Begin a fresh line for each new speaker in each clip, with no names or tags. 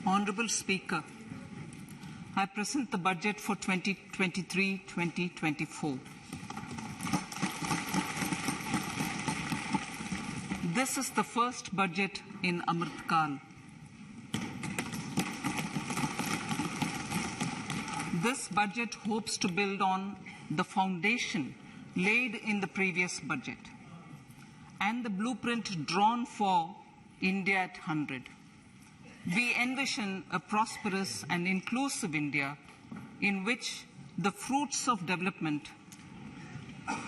Honourable Speaker, I present the budget for 2023-2024. This is the first budget in Amrit Kal. This budget hopes to build on the foundation laid in the previous budget and the blueprint drawn for India at 100. We envision a prosperous and inclusive India in which the fruits of development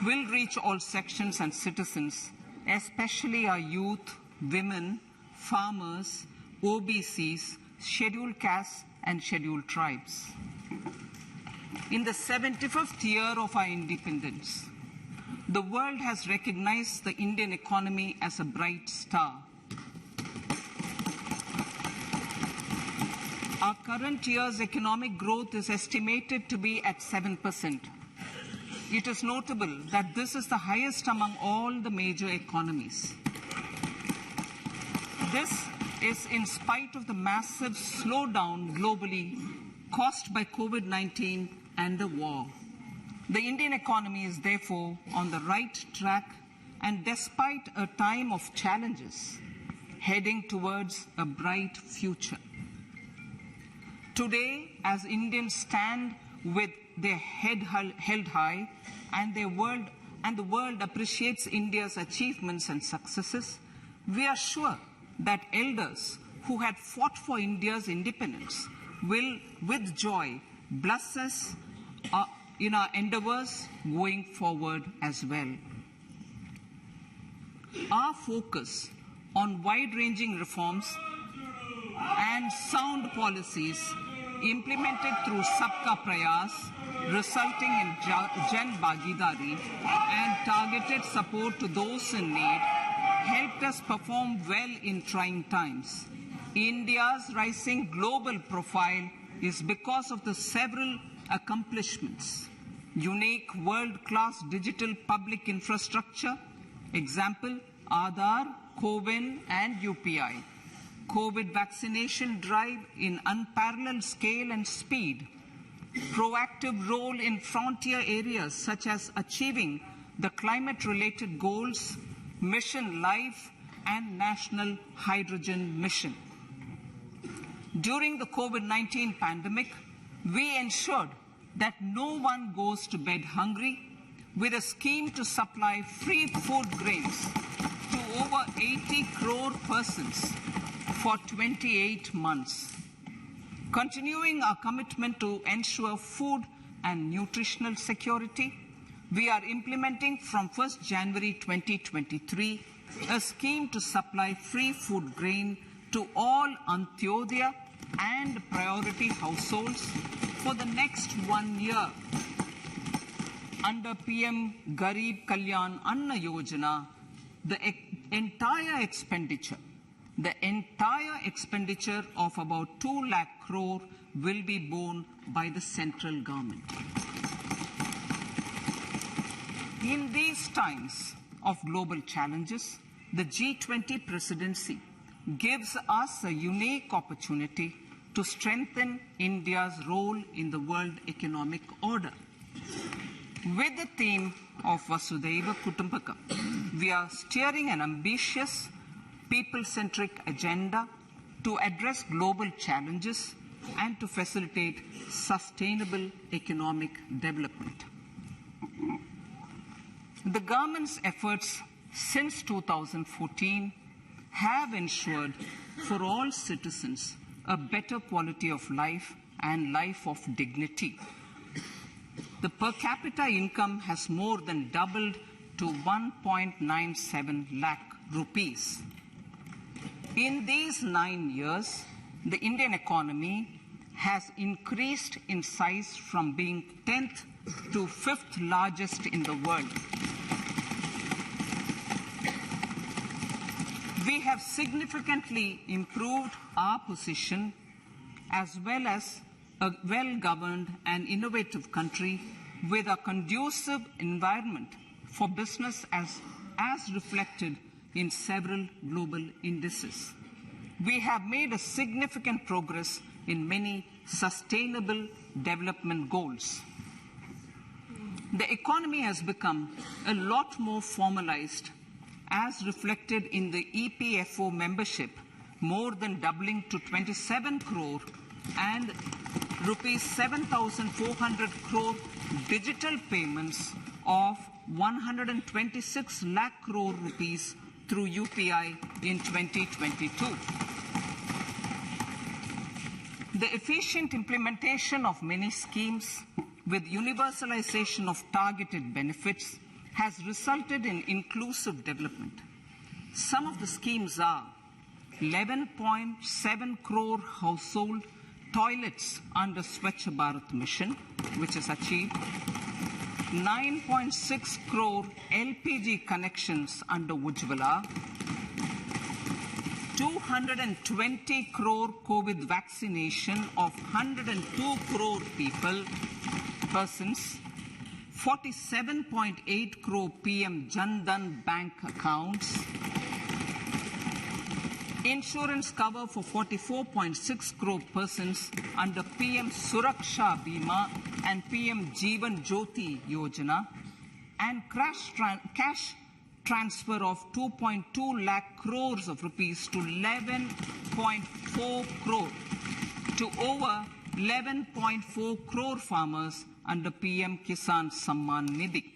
will reach all sections and citizens, especially our youth, women, farmers, OBCs, scheduled castes and scheduled tribes. In the 75th year of our independence, the world has recognized the Indian economy as a bright star. Our current year's economic growth is estimated to be at 7%. It is notable that this is the highest among all the major economies. This is in spite of the massive slowdown globally caused by COVID-19 and the war. The Indian economy is therefore on the right track and despite a time of challenges, heading towards a bright future. Today, as Indians stand with their head held high and the world appreciates India's achievements and successes, we are sure that elders who had fought for India's independence will, with joy, bless us in our endeavors going forward as well. Our focus on wide-ranging reforms and sound policies implemented through Sabka Prayas, resulting in Jan Bhagidari and targeted support to those in need, helped us perform well in trying times. India's rising global profile is because of the several accomplishments. Unique world-class digital public infrastructure, example, Aadhaar, CoWIN and UPI. COVID vaccination drive in unparalleled scale and speed. Proactive role in frontier areas such as achieving the climate-related goals, Mission Life and National Hydrogen Mission. During the COVID-19 pandemic, we ensured that no one goes to bed hungry with a scheme to supply free food grains to over 80 crore persons for 28 months. Continuing our commitment to ensure food and nutritional security, we are implementing from 1st January 2023 a scheme to supply free food grain to all Antyodaya and priority households for the next 1 year. Under PM Garib Kalyan Anna Yojana, the entire expenditure of about 2 lakh crore will be borne by the central government. In these times of global challenges, the G20 presidency gives us a unique opportunity to strengthen India's role in the world economic order. With the theme of Vasudhaiva Kutumbakam, we are steering an ambitious, people-centric agenda to address global challenges and to facilitate sustainable economic development. The government's efforts since 2014 have ensured for all citizens a better quality of life and life of dignity. The per capita income has more than doubled to 1.97 lakh rupees. In these 9 years, the Indian economy has increased in size from being 10th to 5th largest in the world. We have significantly improved our position as well as a well-governed and innovative country with a conducive environment for business as reflected in several global indices. we have made a significant progress in many sustainable development goals. The economy has become a lot more formalized, as reflected in the EPFO membership, more than doubling to 27 crore, and rupees 7,400 crore digital payments of 126 lakh crore rupees through UPI in 2022. The efficient implementation of many schemes with universalization of targeted benefits has resulted in inclusive development. Some of the schemes are 11.7 crore household toilets under Swachh Bharat mission, which is achieved, 9.6 crore LPG connections under Ujjwala, 220 crore COVID vaccination of 102 crore persons, 47.8 crore PM Jan Dhan bank accounts, insurance cover for 44.6 crore persons under PM Suraksha Bima and PM Jeevan Jyoti Yojana, and cash transfer of 2.2 lakh crores of rupees to 11.4 crore to over 11.4 crore farmers under PM Kisan Samman Nidhi.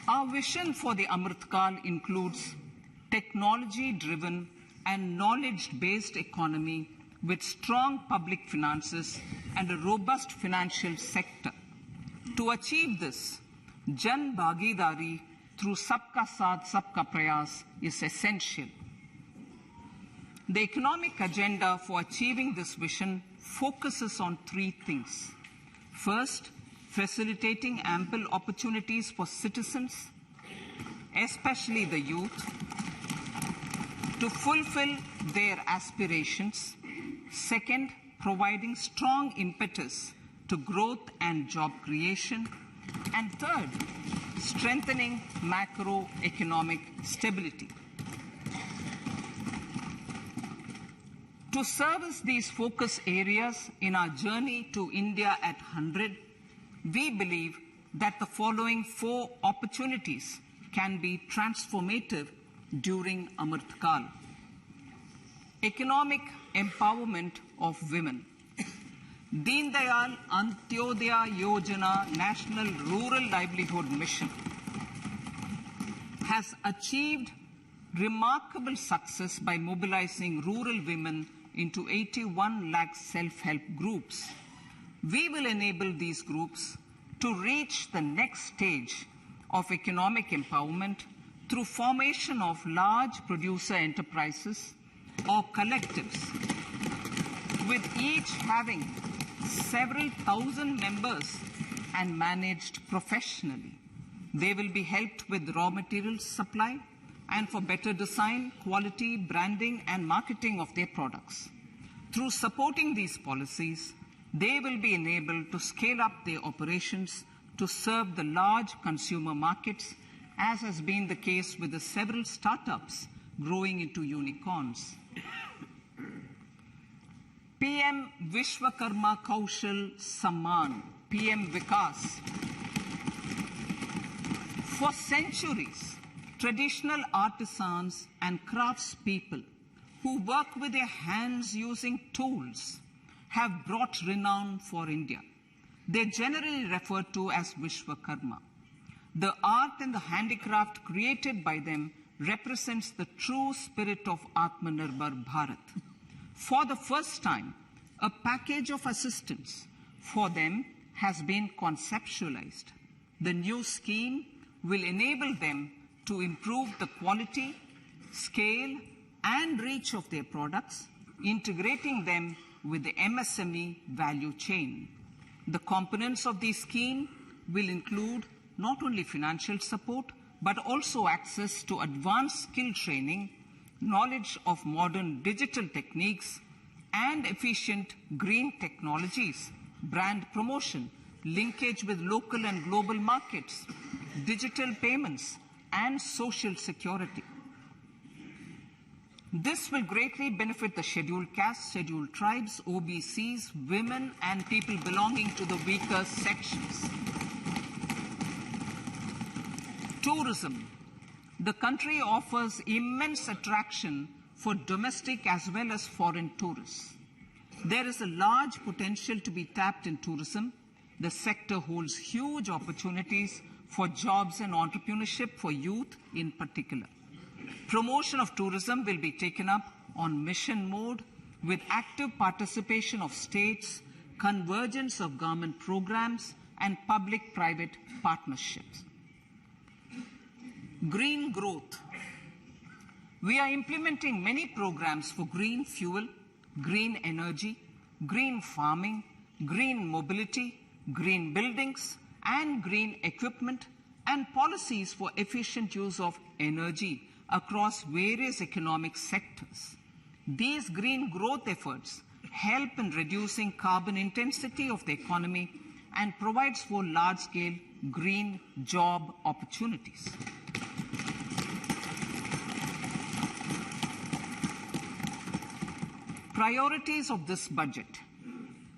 Our vision for the Amrit Kal includes technology-driven and knowledge-based economy with strong public finances and a robust financial sector. To achieve this, Jan Bhagidari through Sabka Saath Sabka Prayas is essential. The economic agenda for achieving this vision focuses on three things. First, facilitating ample opportunities for citizens, especially the youth, to fulfill their aspirations. Second, providing strong impetus to growth and job creation. And third, strengthening macroeconomic stability. To service these focus areas in our journey to India at 100, we believe that the following four opportunities can be transformative during Amrit Kal. Economic empowerment of women. Deen Dayal Antyodaya Yojana National Rural Livelihood Mission has achieved remarkable success by mobilizing rural women into 81 lakh self-help groups. We will enable these groups to reach the next stage of economic empowerment through formation of large producer enterprises or collectives, with each having several thousand members and managed professionally. They will be helped with raw materials supply and for better design, quality, branding, and marketing of their products. Through supporting these policies, they will be enabled to scale up their operations to serve the large consumer markets, as has been the case with the several startups growing into unicorns. PM Vishwakarma Kaushal Samman, PM Vikas. For centuries, traditional artisans and craftspeople who work with their hands using tools have brought renown for India. They're generally referred to as Vishwakarma. The art and the handicraft created by them represents the true spirit of Atmanirbhar Bharat. For the first time, a package of assistance for them has been conceptualized. The new scheme will enable them to improve the quality, scale, and reach of their products, integrating them with the MSME value chain. The components of this scheme will include not only financial support, but also access to advanced skill training, knowledge of modern digital techniques, and efficient green technologies, brand promotion, linkage with local and global markets, digital payments, and social security. This will greatly benefit the scheduled castes, scheduled tribes, OBCs, women, and people belonging to the weaker sections. Tourism. The country offers immense attraction for domestic as well as foreign tourists. There is a large potential to be tapped in tourism. The sector holds huge opportunities for jobs and entrepreneurship for youth in particular. Promotion of tourism will be taken up on mission mode with active participation of states, convergence of government programs, and public-private partnerships. Green growth. We are implementing many programs for green fuel, green energy, green farming, green mobility, green buildings, and green equipment, and policies for efficient use of energy across various economic sectors. These green growth efforts help in reducing carbon intensity of the economy and provides for large-scale green job opportunities. Priorities of this budget.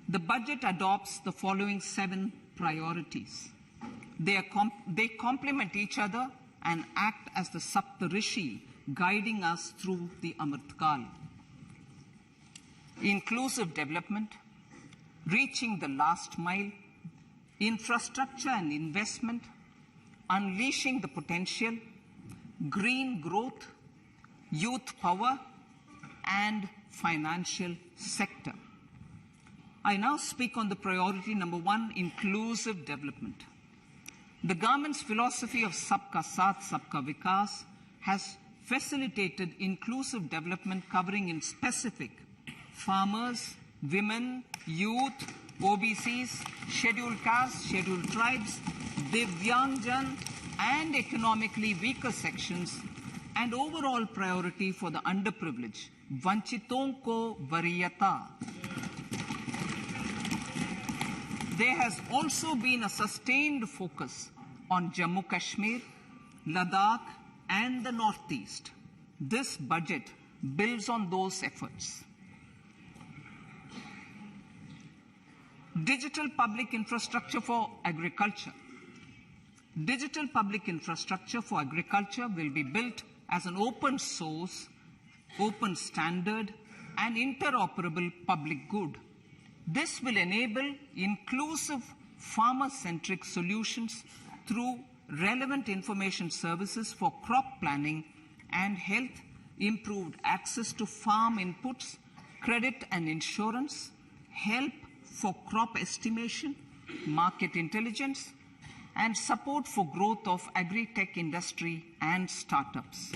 The budget adopts the following 7 priorities. They complement each other and act as the Saptarishi guiding us through the Amritkal. Inclusive development, reaching the last mile, infrastructure and investment, unleashing the potential, green growth, youth power, and financial sector. I now speak on the priority number 1, inclusive development. The government's philosophy of Sabka Saath, Sabka Vikas has facilitated inclusive development covering in specific farmers, women, youth, OBCs, scheduled castes, scheduled tribes, Divyangjan, and economically weaker sections, and overall priority for the underprivileged, Vanchiton ko Variyata. There has also been a sustained focus on Jammu Kashmir, Ladakh, and the Northeast. This budget builds on those efforts. Digital public infrastructure for agriculture. Digital public infrastructure for agriculture will be built as an open source, open standard, and interoperable public good. This will enable inclusive farmer-centric solutions through relevant information services for crop planning and health, improved access to farm inputs, credit and insurance, help for crop estimation, market intelligence, and support for growth of agri-tech industry and startups.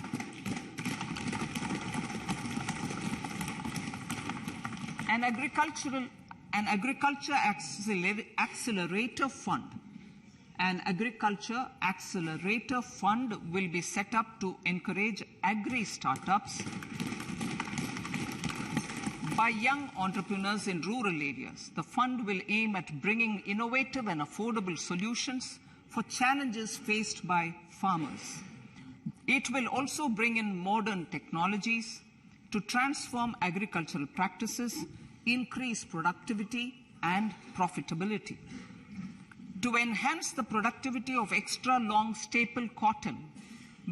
An agriculture accelerator fund. An agriculture accelerator fund will be set up to encourage agri-startups by young entrepreneurs in rural areas. The fund will aim at bringing innovative and affordable solutions for challenges faced by farmers. It will also bring in modern technologies to transform agricultural practices, increase productivity and profitability. To enhance the productivity of extra long staple cotton,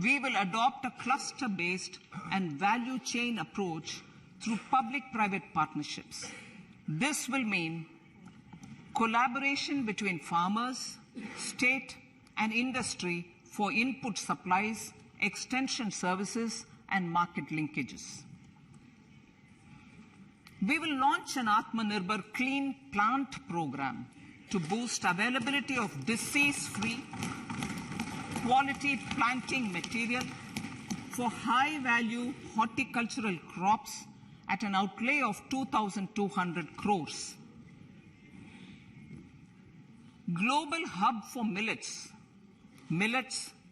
we will adopt a cluster-based and value chain approach through public-private partnerships. This will mean collaboration between farmers, state, and industry for input supplies, extension services, and market linkages. We will launch an Atmanirbhar Clean Plant program to boost availability of disease-free, quality planting material for high-value horticultural crops at an outlay of 2,200 crores. Global hub for millets,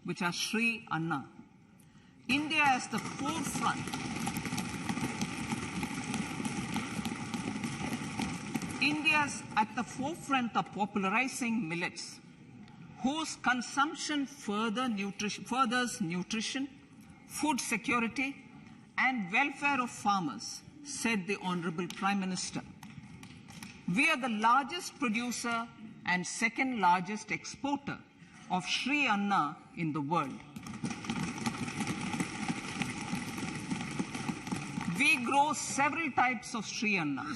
which are Sri Anna. India is the forefront. India's at the forefront of popularizing millets, whose consumption furthers nutrition, food security, and welfare of farmers, said the Honorable Prime Minister. We are the largest producer and second largest exporter of Sri Anna in the world. We grow several types of Sri Anna,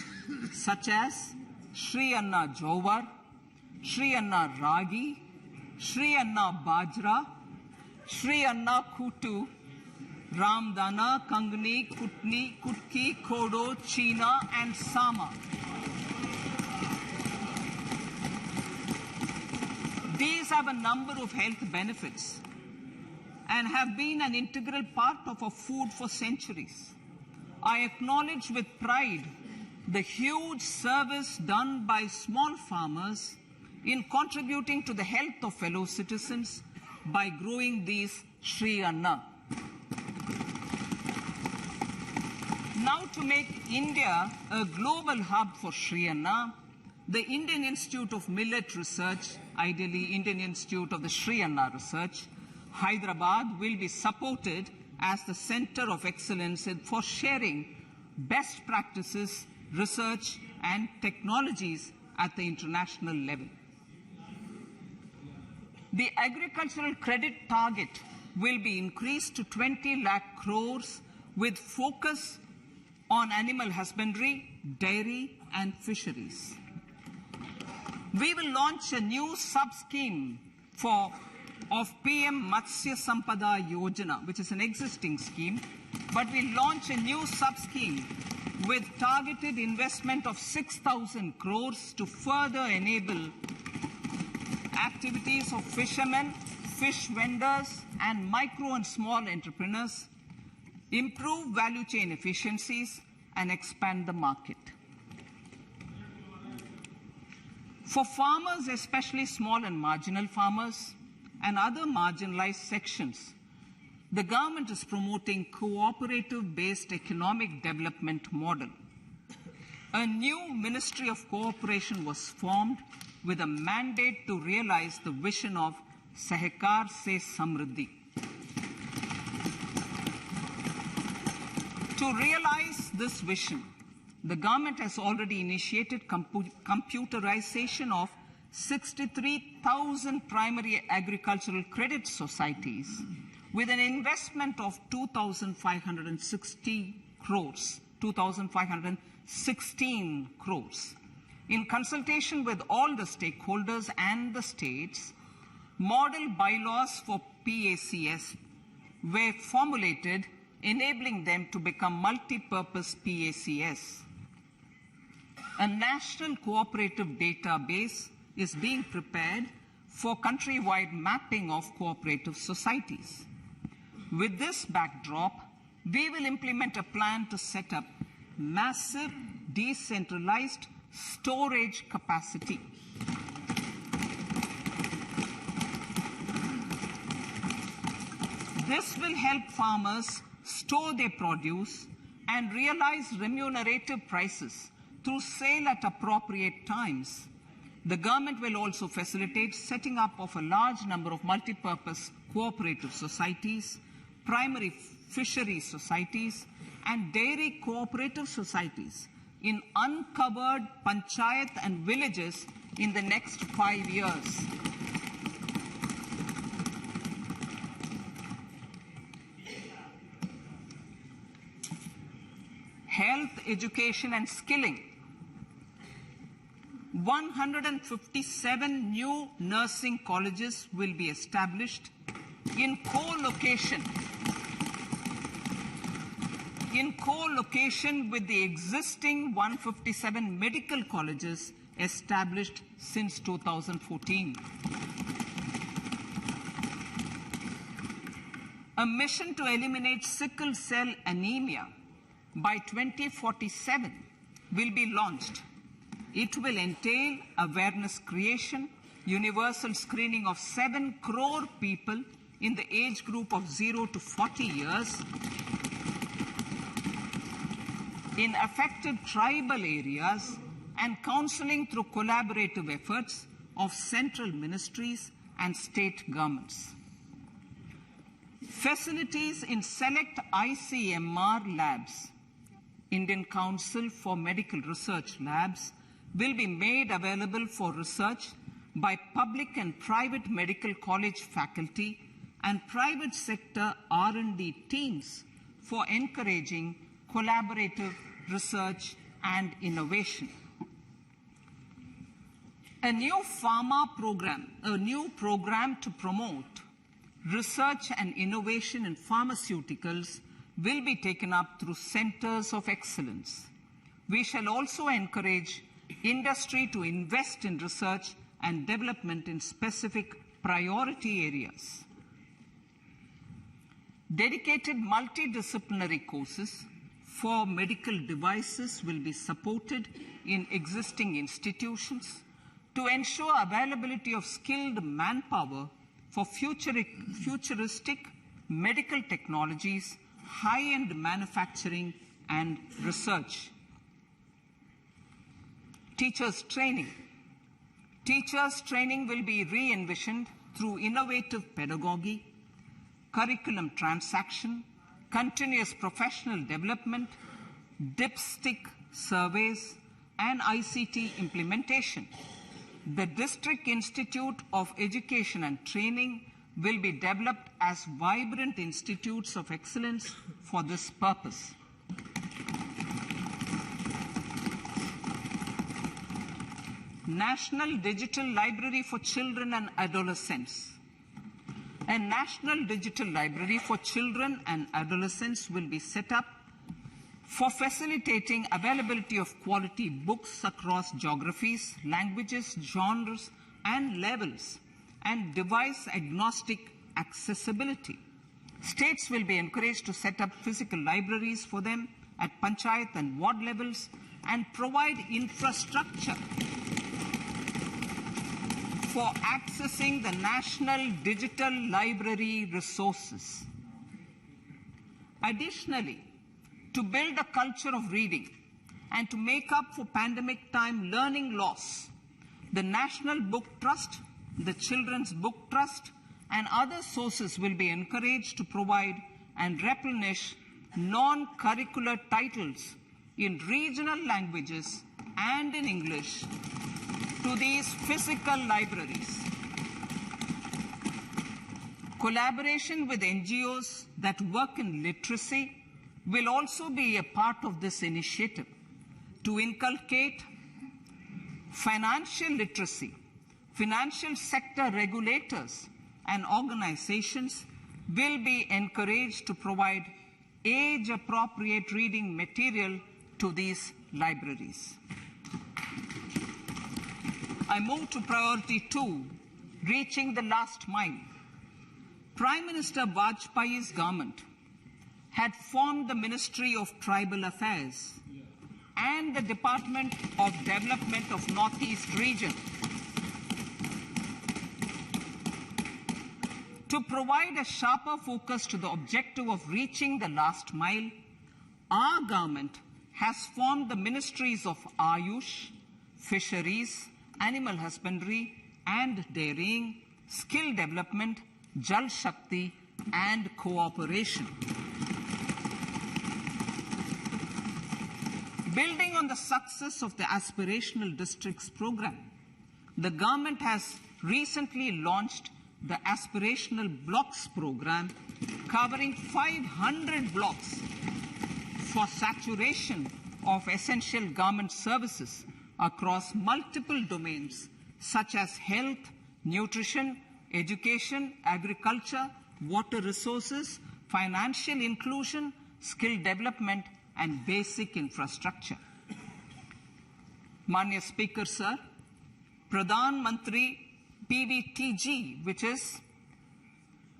such as Sri Anna Jowar, Sri Anna Ragi, Sri Anna Bajra, Sri Anna Kutu, Ramdana, Kangni, Kutni, Kutki, Kodo, China, and Sama. These have a number of health benefits and have been an integral part of our food for centuries. I acknowledge with pride the huge service done by small farmers in contributing to the health of fellow citizens by growing these Sri Anna. Now, to make India a global hub for Sri Anna, the Indian Institute of Millet Research, ideally Indian Institute of the Sri Anna Research, Hyderabad, will be supported as the Center of Excellence for sharing best practices, research, and technologies at the international level. The agricultural credit target will be increased to 20 lakh crores with focus on animal husbandry, dairy, and fisheries. We will launch a new sub-scheme of PM Matsya Sampada Yojana, which is an existing scheme, but we'll launch a new sub-scheme with targeted investment of 6,000 crores to further enable activities of fishermen, fish vendors, and micro and small entrepreneurs, improve value chain efficiencies, and expand the market. For farmers, especially small and marginal farmers and other marginalized sections, the government is promoting cooperative-based economic development model. A new Ministry of Cooperation was formed with a mandate to realize the vision of Sahakar Se Samriddhi. To realize this vision, the government has already initiated computerization of 63,000 primary agricultural credit societies with an investment of 2,516 crores. In consultation with all the stakeholders and the states, model bylaws for PACS were formulated, enabling them to become multi-purpose PACS. A national cooperative database is being prepared for countrywide mapping of cooperative societies. With this backdrop, we will implement a plan to set up massive decentralized storage capacity. This will help farmers store their produce and realize remunerative prices through sale at appropriate times. The government will also facilitate setting up of a large number of multi-purpose cooperative societies, primary fisheries societies, and dairy cooperative societies in uncovered panchayat and villages in the next 5 years. Health, education, and skilling. 157 new nursing colleges will be established in co-location with the existing 157 medical colleges established since 2014. A mission to eliminate sickle cell anemia by 2047 will be launched. It will entail awareness creation, universal screening of 7 crore people in the age group of 0 to 40 years in affected tribal areas, and counseling through collaborative efforts of central ministries and state governments. Facilities in select ICMR labs, Indian Council for Medical Research labs, will be made available for research by public and private medical college faculty and private sector R&D teams for encouraging collaborative research and innovation. A new program to promote research and innovation in pharmaceuticals will be taken up through centers of excellence. We shall also encourage industry to invest in research and development in specific priority areas. Dedicated multidisciplinary courses for medical devices will be supported in existing institutions to ensure availability of skilled manpower for futuristic medical technologies, high-end manufacturing, and research. Teachers' training. Teachers' training will be re-envisioned through innovative pedagogy, curriculum transaction, continuous professional development, dipstick surveys, and ICT implementation. The District Institute of Education and Training will be developed as vibrant institutes of excellence for this purpose. National Digital Library for Children and Adolescents. A National Digital Library for Children and Adolescents will be set up for facilitating availability of quality books across geographies, languages, genres, and levels, and device-agnostic accessibility. States will be encouraged to set up physical libraries for them at panchayat and ward levels and provide infrastructure for accessing the National Digital Library resources. Additionally, to build a culture of reading and to make up for pandemic time learning loss, the National Book Trust, the Children's Book Trust, and other sources will be encouraged to provide and replenish non-curricular titles in regional languages and in English to these physical libraries. Collaboration with NGOs that work in literacy will also be a part of this initiative. To inculcate financial literacy, financial sector regulators and organizations will be encouraged to provide age-appropriate reading material to these libraries. I move to priority 2, reaching the last mile. Prime Minister Vajpayee's government had formed the Ministry of Tribal Affairs and the Department of Development of Northeast Region to provide a sharper focus to the objective of reaching the last mile. Our government has formed the Ministries of Ayush, Fisheries, Animal Husbandry and Dairying, Skill Development, Jal Shakti and Cooperation. Building on the success of the Aspirational Districts program, the government has recently launched the Aspirational Blocks program, covering 500 blocks for saturation of essential government services across multiple domains such as health, nutrition, education, agriculture, water resources, financial inclusion, skill development, and basic infrastructure. Manya Speaker, sir, Pradhan Mantri PVTG, which is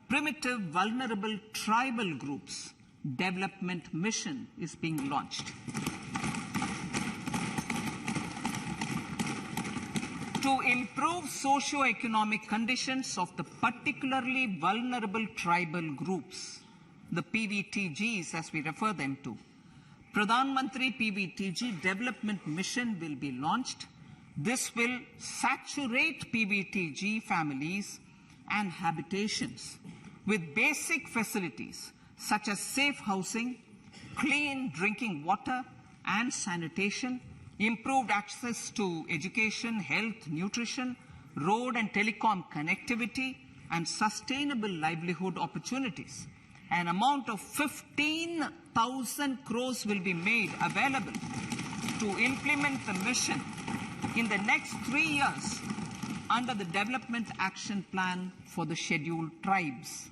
Primitive Vulnerable Tribal Groups Development Mission, is being launched. To improve socio-economic conditions of the particularly vulnerable tribal groups, the PVTGs as we refer them to, Pradhan Mantri PVTG Development Mission will be launched. This will saturate PVTG families and habitations with basic facilities such as safe housing, clean drinking water and sanitation, improved access to education, health, nutrition, road and telecom connectivity, and sustainable livelihood opportunities. An amount of 15,000 crores will be made available to implement the mission in the next 3 years under the Development Action Plan for the Scheduled Tribes.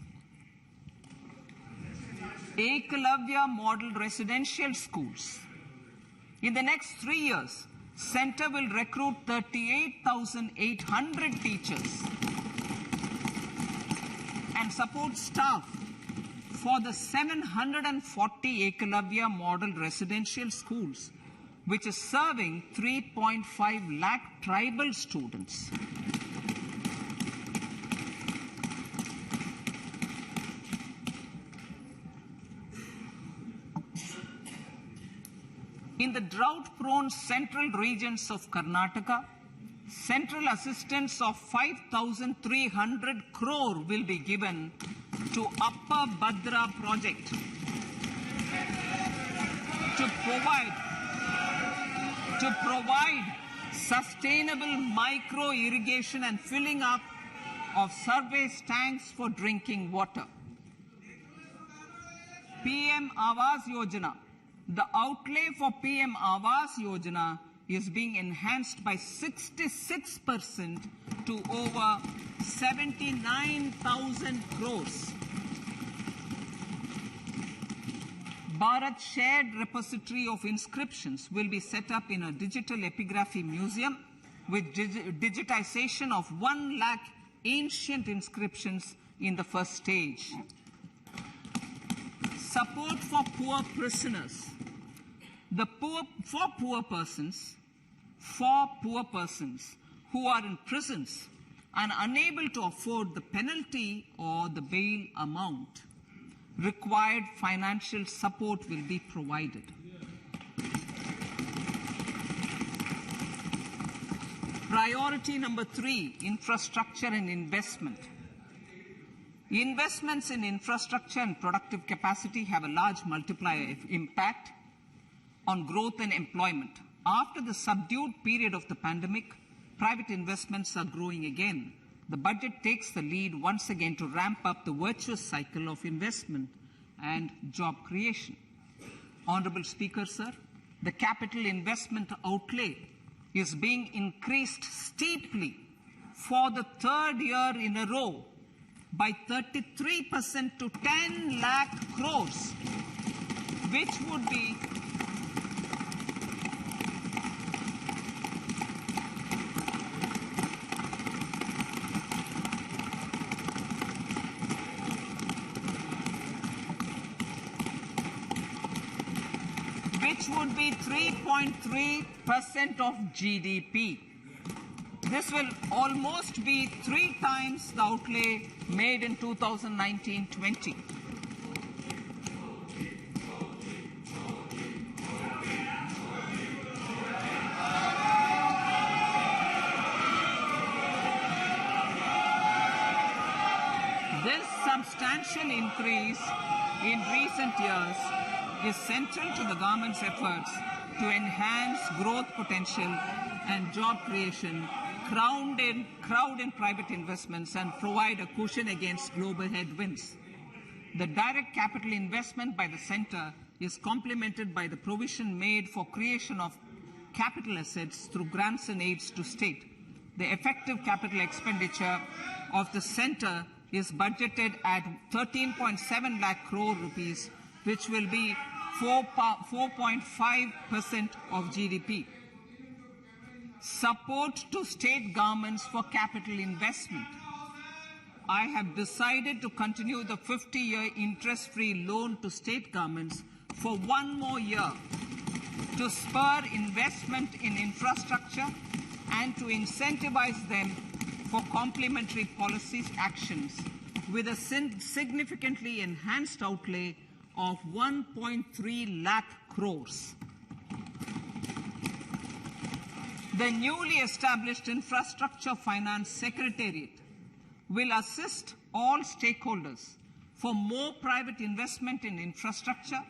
Ekalavya Model Residential Schools. In the next 3 years, Center will recruit 38,800 teachers and support staff for the 740 Ekalavya Model Residential Schools, which is serving 3.5 lakh tribal students. In the drought-prone central regions of Karnataka, central assistance of 5,300 crore will be given to Upper Bhadra project to provide sustainable micro-irrigation and filling up of surface tanks for drinking water. PM Awas Yojana. The outlay for PM Awas Yojana is being enhanced by 66% to over 79,000 crores. Bharat Shared Repository of Inscriptions will be set up in a digital epigraphy museum with digitization of 1 lakh ancient inscriptions in the first stage. Support for poor prisoners. For poor persons who are in prisons and unable to afford the penalty or the bail amount, required financial support will be provided. Priority number 3, infrastructure and investment. Investments in infrastructure and productive capacity have a large multiplier impact on growth and employment. After the subdued period of the pandemic, private investments are growing again. The budget takes the lead once again to ramp up the virtuous cycle of investment and job creation. Honorable Speaker, sir, the capital investment outlay is being increased steeply for the 3rd year in a row by 33% to 10 lakh crores, which would be which would be 3.3% of GDP. This will almost be 3 times the outlay made in 2019-20. This substantial increase in recent years is central to the government's efforts to enhance growth potential and job creation, crowd in private investments, and provide a cushion against global headwinds. The direct capital investment by the center is complemented by the provision made for creation of capital assets through grants and aids to state. The effective capital expenditure of the center is budgeted at 13.7 lakh crore rupees, which will be 4.5% of GDP. Support to state governments for capital investment. I have decided to continue the 50-year interest-free loan to state governments for 1 more year to spur investment in infrastructure and to incentivize them for complementary policy actions with a significantly enhanced outlay of 1.3 lakh crores. The newly established Infrastructure Finance Secretariat will assist all stakeholders for more private investment in infrastructure,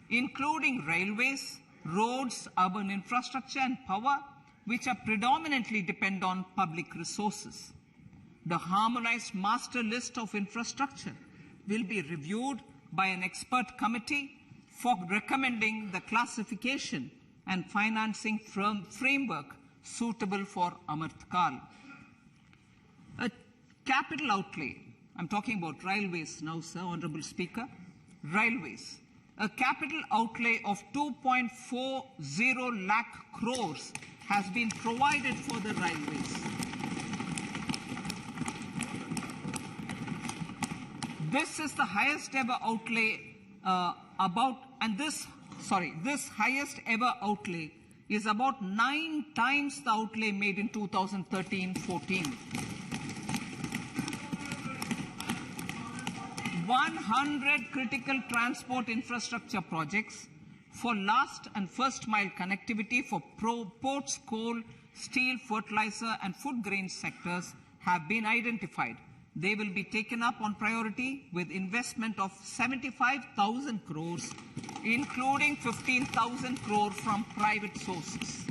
including railways, roads, urban infrastructure and power, which are predominantly depend on public resources. The harmonized master list of infrastructure will be reviewed by an expert committee for recommending the classification and financing framework suitable for Amartkal. A capital outlay, I'm talking about railways now, sir, Honorable Speaker, railways. A capital outlay of 2.40 lakh crores has been provided for the railways. This is the highest ever outlay this highest ever outlay is about 9 times the outlay made in 2013-14. 100 critical transport infrastructure projects for last and first mile connectivity for ports, coal, steel, fertilizer and food grain sectors have been identified. They will be taken up on priority with investment of 75,000 crores, including 15,000 crore from private sources.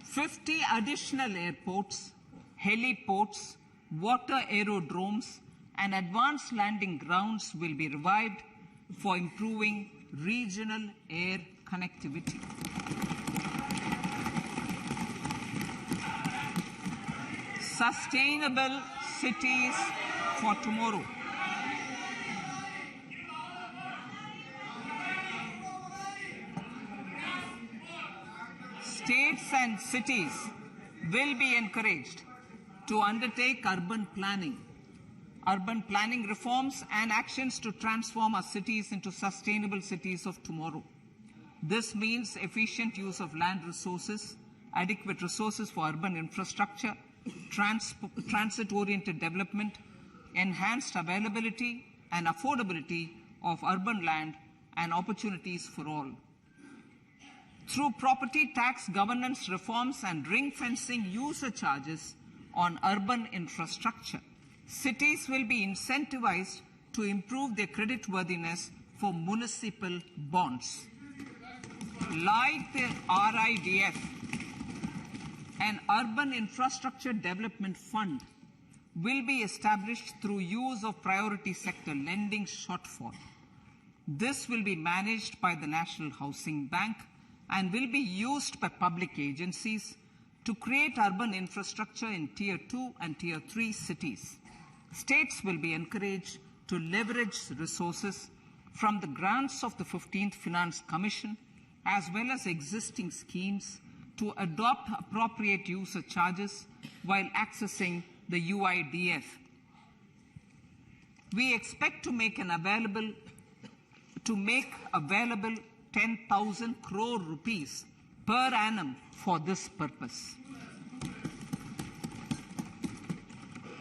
50 additional airports, heliports, water aerodromes, and advanced landing grounds will be revived for improving regional air connectivity. Sustainable cities for tomorrow. States and cities will be encouraged to undertake urban planning reforms and actions to transform our cities into sustainable cities of tomorrow. This means efficient use of land resources, adequate resources for urban infrastructure, transit-oriented development, enhanced availability and affordability of urban land and opportunities for all. Through property tax governance reforms and ring-fencing user charges on urban infrastructure, cities will be incentivized to improve their creditworthiness for municipal bonds. Like the RIDF, an urban infrastructure development fund will be established through use of priority sector lending shortfall. This will be managed by the National Housing Bank and will be used by public agencies to create urban infrastructure in Tier 2 and Tier 3 cities. States will be encouraged to leverage resources from the grants of the 15th Finance Commission as well as existing schemes to adopt appropriate user charges while accessing the UIDF. We expect to make available 10,000 crore rupees per annum for this purpose.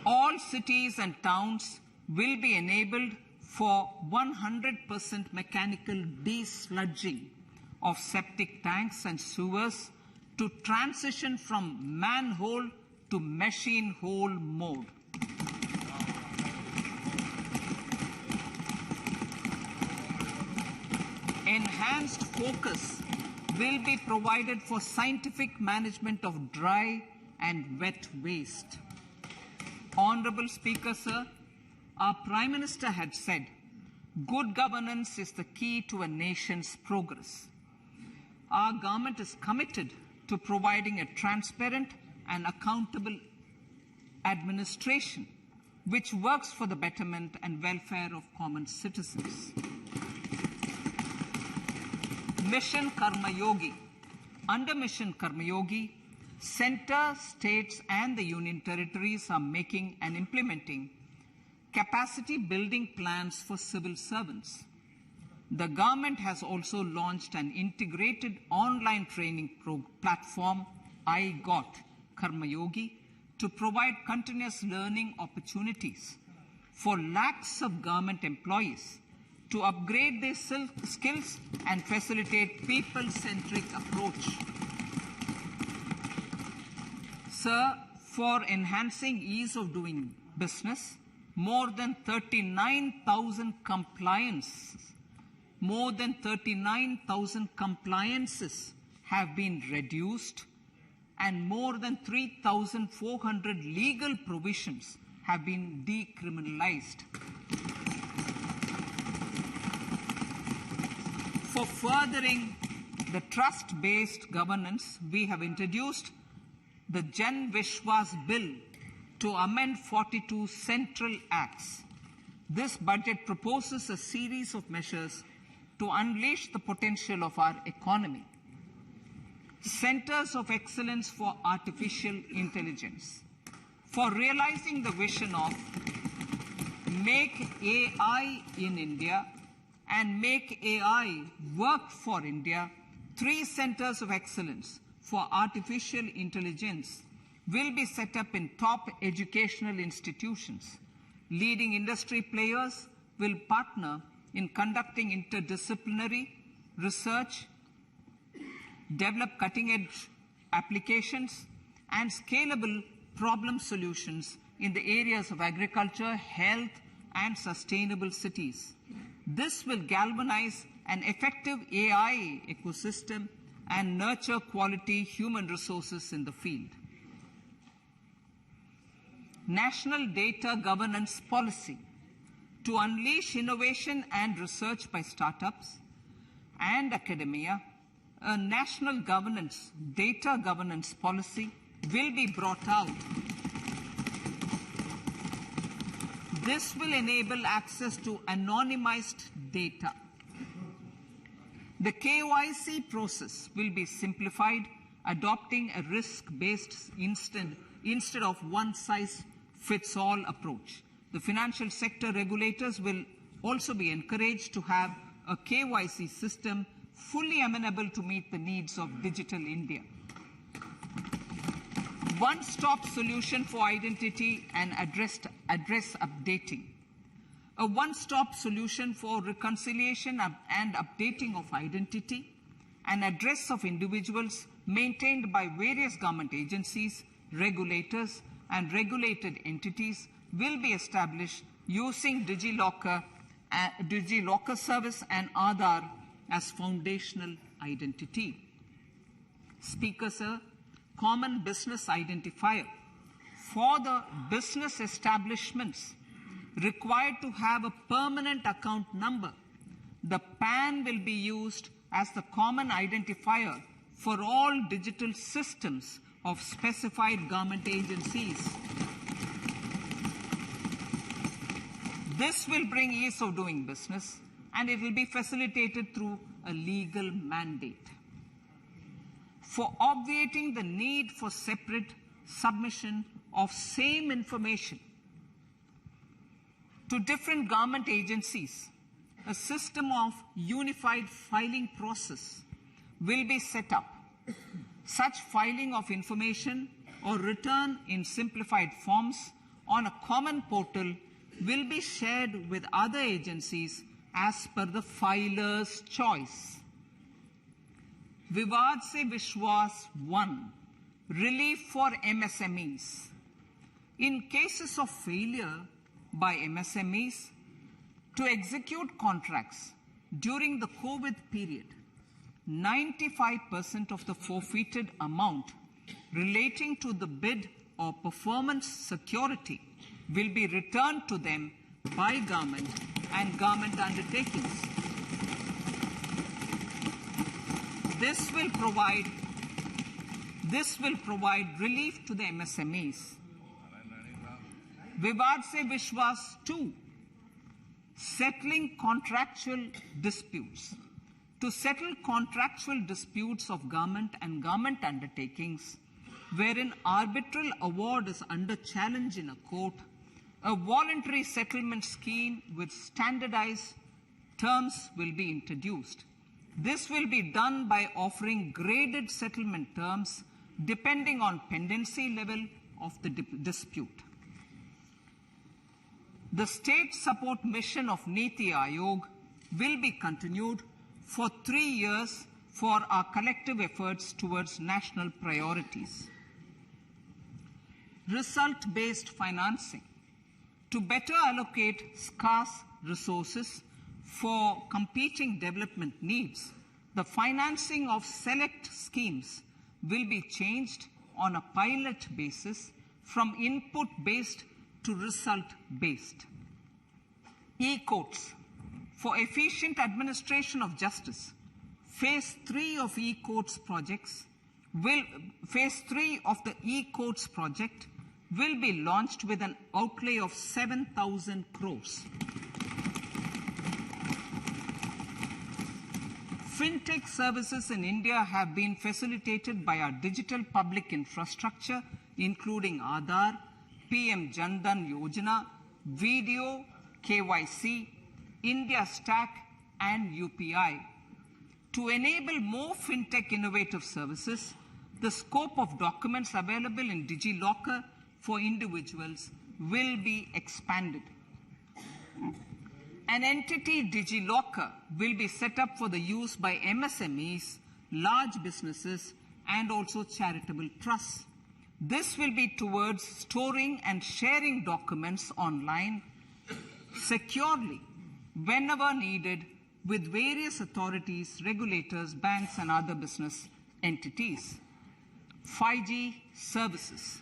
All cities and towns will be enabled for 100% mechanical desludging of septic tanks and sewers to transition from manhole to machine hole mode. Enhanced focus will be provided for scientific management of dry and wet waste. Honorable Speaker, sir, our Prime Minister had said, good governance is the key to a nation's progress. Our government is committed to providing a transparent and accountable administration which works for the betterment and welfare of common citizens. Mission Karma Yogi. Under Mission Karma Yogi, Centre, states and the Union territories are making and implementing capacity building plans for civil servants. The government has also launched an integrated online training platform, I Got Karma Yogi, to provide continuous learning opportunities for lakhs of government employees to upgrade their skills and facilitate people-centric approach. Sir, for enhancing ease of doing business, more than 39,000 compliances have been reduced, and more than 3,400 legal provisions have been decriminalized. For furthering the trust-based governance, we have introduced the Jan Vishwas Bill to amend 42 central acts. This budget proposes a series of measures to unleash the potential of our economy. Centers of Excellence for Artificial Intelligence. For realizing the vision of Make AI in India and Make AI Work for India, 3 centers of excellence for artificial intelligence will be set up in top educational institutions. Leading industry players will partner in conducting interdisciplinary research, develop cutting-edge applications, and scalable problem solutions in the areas of agriculture, health, and sustainable cities. This will galvanize an effective AI ecosystem and nurture quality human resources in the field. National Data Governance Policy. To unleash innovation and research by startups and academia, a national data governance policy will be brought out. This will enable access to anonymized data. The KYC process will be simplified, adopting a risk-based instead of one-size-fits-all approach. The financial sector regulators will also be encouraged to have a KYC system fully amenable to meet the needs of digital India. One-stop solution for identity and address updating. A one-stop solution for reconciliation and updating of identity and address of individuals maintained by various government agencies, regulators, and regulated entities will be established using DigiLocker service and Aadhaar as foundational identity. Speaker, sir, common business identifier. For the business establishments required to have a permanent account number, the PAN will be used as the common identifier for all digital systems of specified government agencies. This will bring ease of doing business, and it will be facilitated through a legal mandate. For obviating the need for separate submission of same information to different government agencies, a system of unified filing process will be set up. Such filing of information or return in simplified forms on a common portal will be shared with other agencies as per the filer's choice. Vivad Se Vishwas 1. Relief for MSMEs. In cases of failure by MSMEs to execute contracts during the COVID period, 95% of the forfeited amount relating to the bid or performance security will be returned to them by government and government undertakings. This will provide relief to the MSMEs. Vivad Se Vishwas 2. Settling contractual disputes. To settle contractual disputes of government and government undertakings, wherein arbitral award is under challenge in a court, a voluntary settlement scheme with standardized terms will be introduced. This will be done by offering graded settlement terms depending on pendency level of the dispute. The state support mission of Niti Aayog will be continued for 3 years for our collective efforts towards national priorities. Result-based financing. To better allocate scarce resources for competing development needs, the financing of select schemes will be changed on a pilot basis from input-based to result-based. E-courts. For efficient administration of justice, Phase 3 of the e-courts project will be launched with an outlay of 7,000 crores. Fintech services in India have been facilitated by our digital public infrastructure, including Aadhaar, PM Jan Dhan Yojana, Video, KYC, India Stack, and UPI. To enable more fintech innovative services, the scope of documents available in DigiLocker for individuals will be expanded. An entity, DigiLocker, will be set up for the use by MSMEs, large businesses, and also charitable trusts. This will be towards storing and sharing documents online securely whenever needed with various authorities, regulators, banks, and other business entities. 5G services.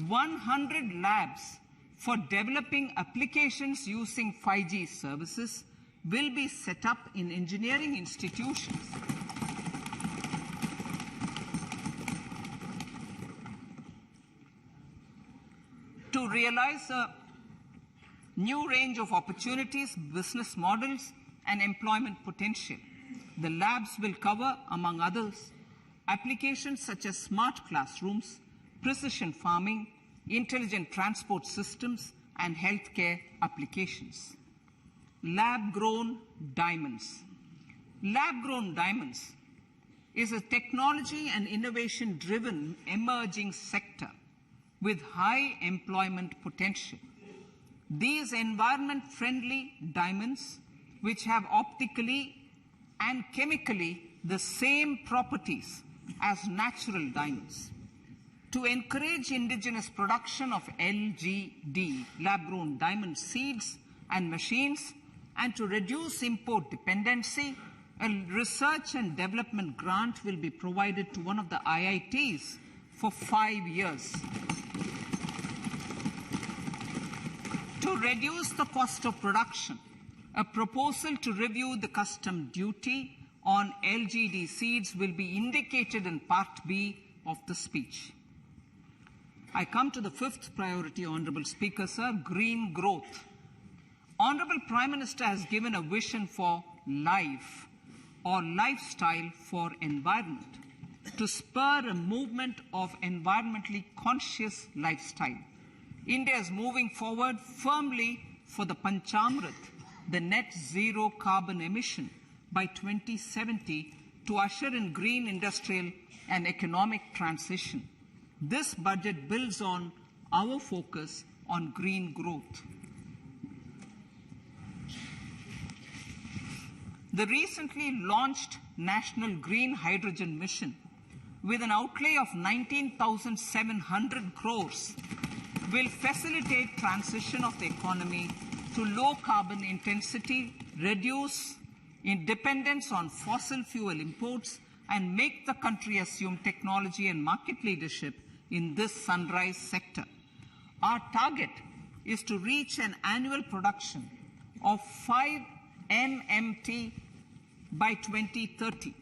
100 labs for developing applications using 5G services will be set up in engineering institutions. To realize a new range of opportunities, business models, and employment potential, the labs will cover, among others, applications such as smart classrooms, precision farming, intelligent transport systems, and healthcare applications. Lab-grown diamonds. Lab-grown diamonds is a technology and innovation-driven emerging sector with high employment potential. These environment-friendly diamonds, which have optically and chemically the same properties as natural diamonds. To encourage indigenous production of LGD, lab-grown diamond seeds and machines, and to reduce import dependency, a research and development grant will be provided to one of the IITs for 5 years. To reduce the cost of production, a proposal to review the custom duty on LGD seeds will be indicated in Part B of the speech. I come to the fifth priority, Honourable Speaker, sir, green growth. Honourable Prime Minister has given a vision for life or lifestyle for environment to spur a movement of environmentally conscious lifestyle. India is moving forward firmly for the Panchamrit, the net zero carbon emission by 2070 to usher in green industrial and economic transition. This budget builds on our focus on green growth. The recently launched National Green Hydrogen Mission, with an outlay of 19,700 crores, will facilitate transition of the economy to low carbon intensity, reduce dependence on fossil fuel imports, and make the country assume technology and market leadership in this sunrise sector. Our target is to reach an annual production of 5 MMT by 2030.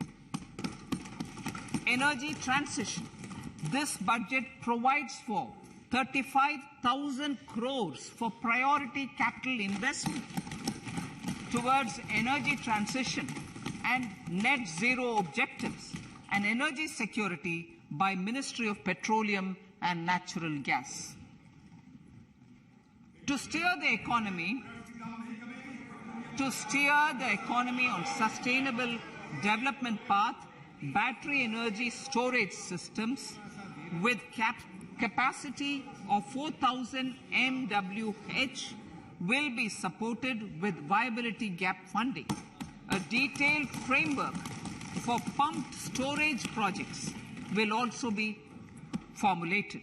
Energy transition. This budget provides for 35,000 crores for priority capital investment towards energy transition and net zero objectives and energy security by Ministry of Petroleum and Natural Gas. To steer the economy on sustainable development path, battery energy storage systems with capacity of 4,000 MWh will be supported with viability gap funding. A detailed framework for pumped storage projects will also be formulated.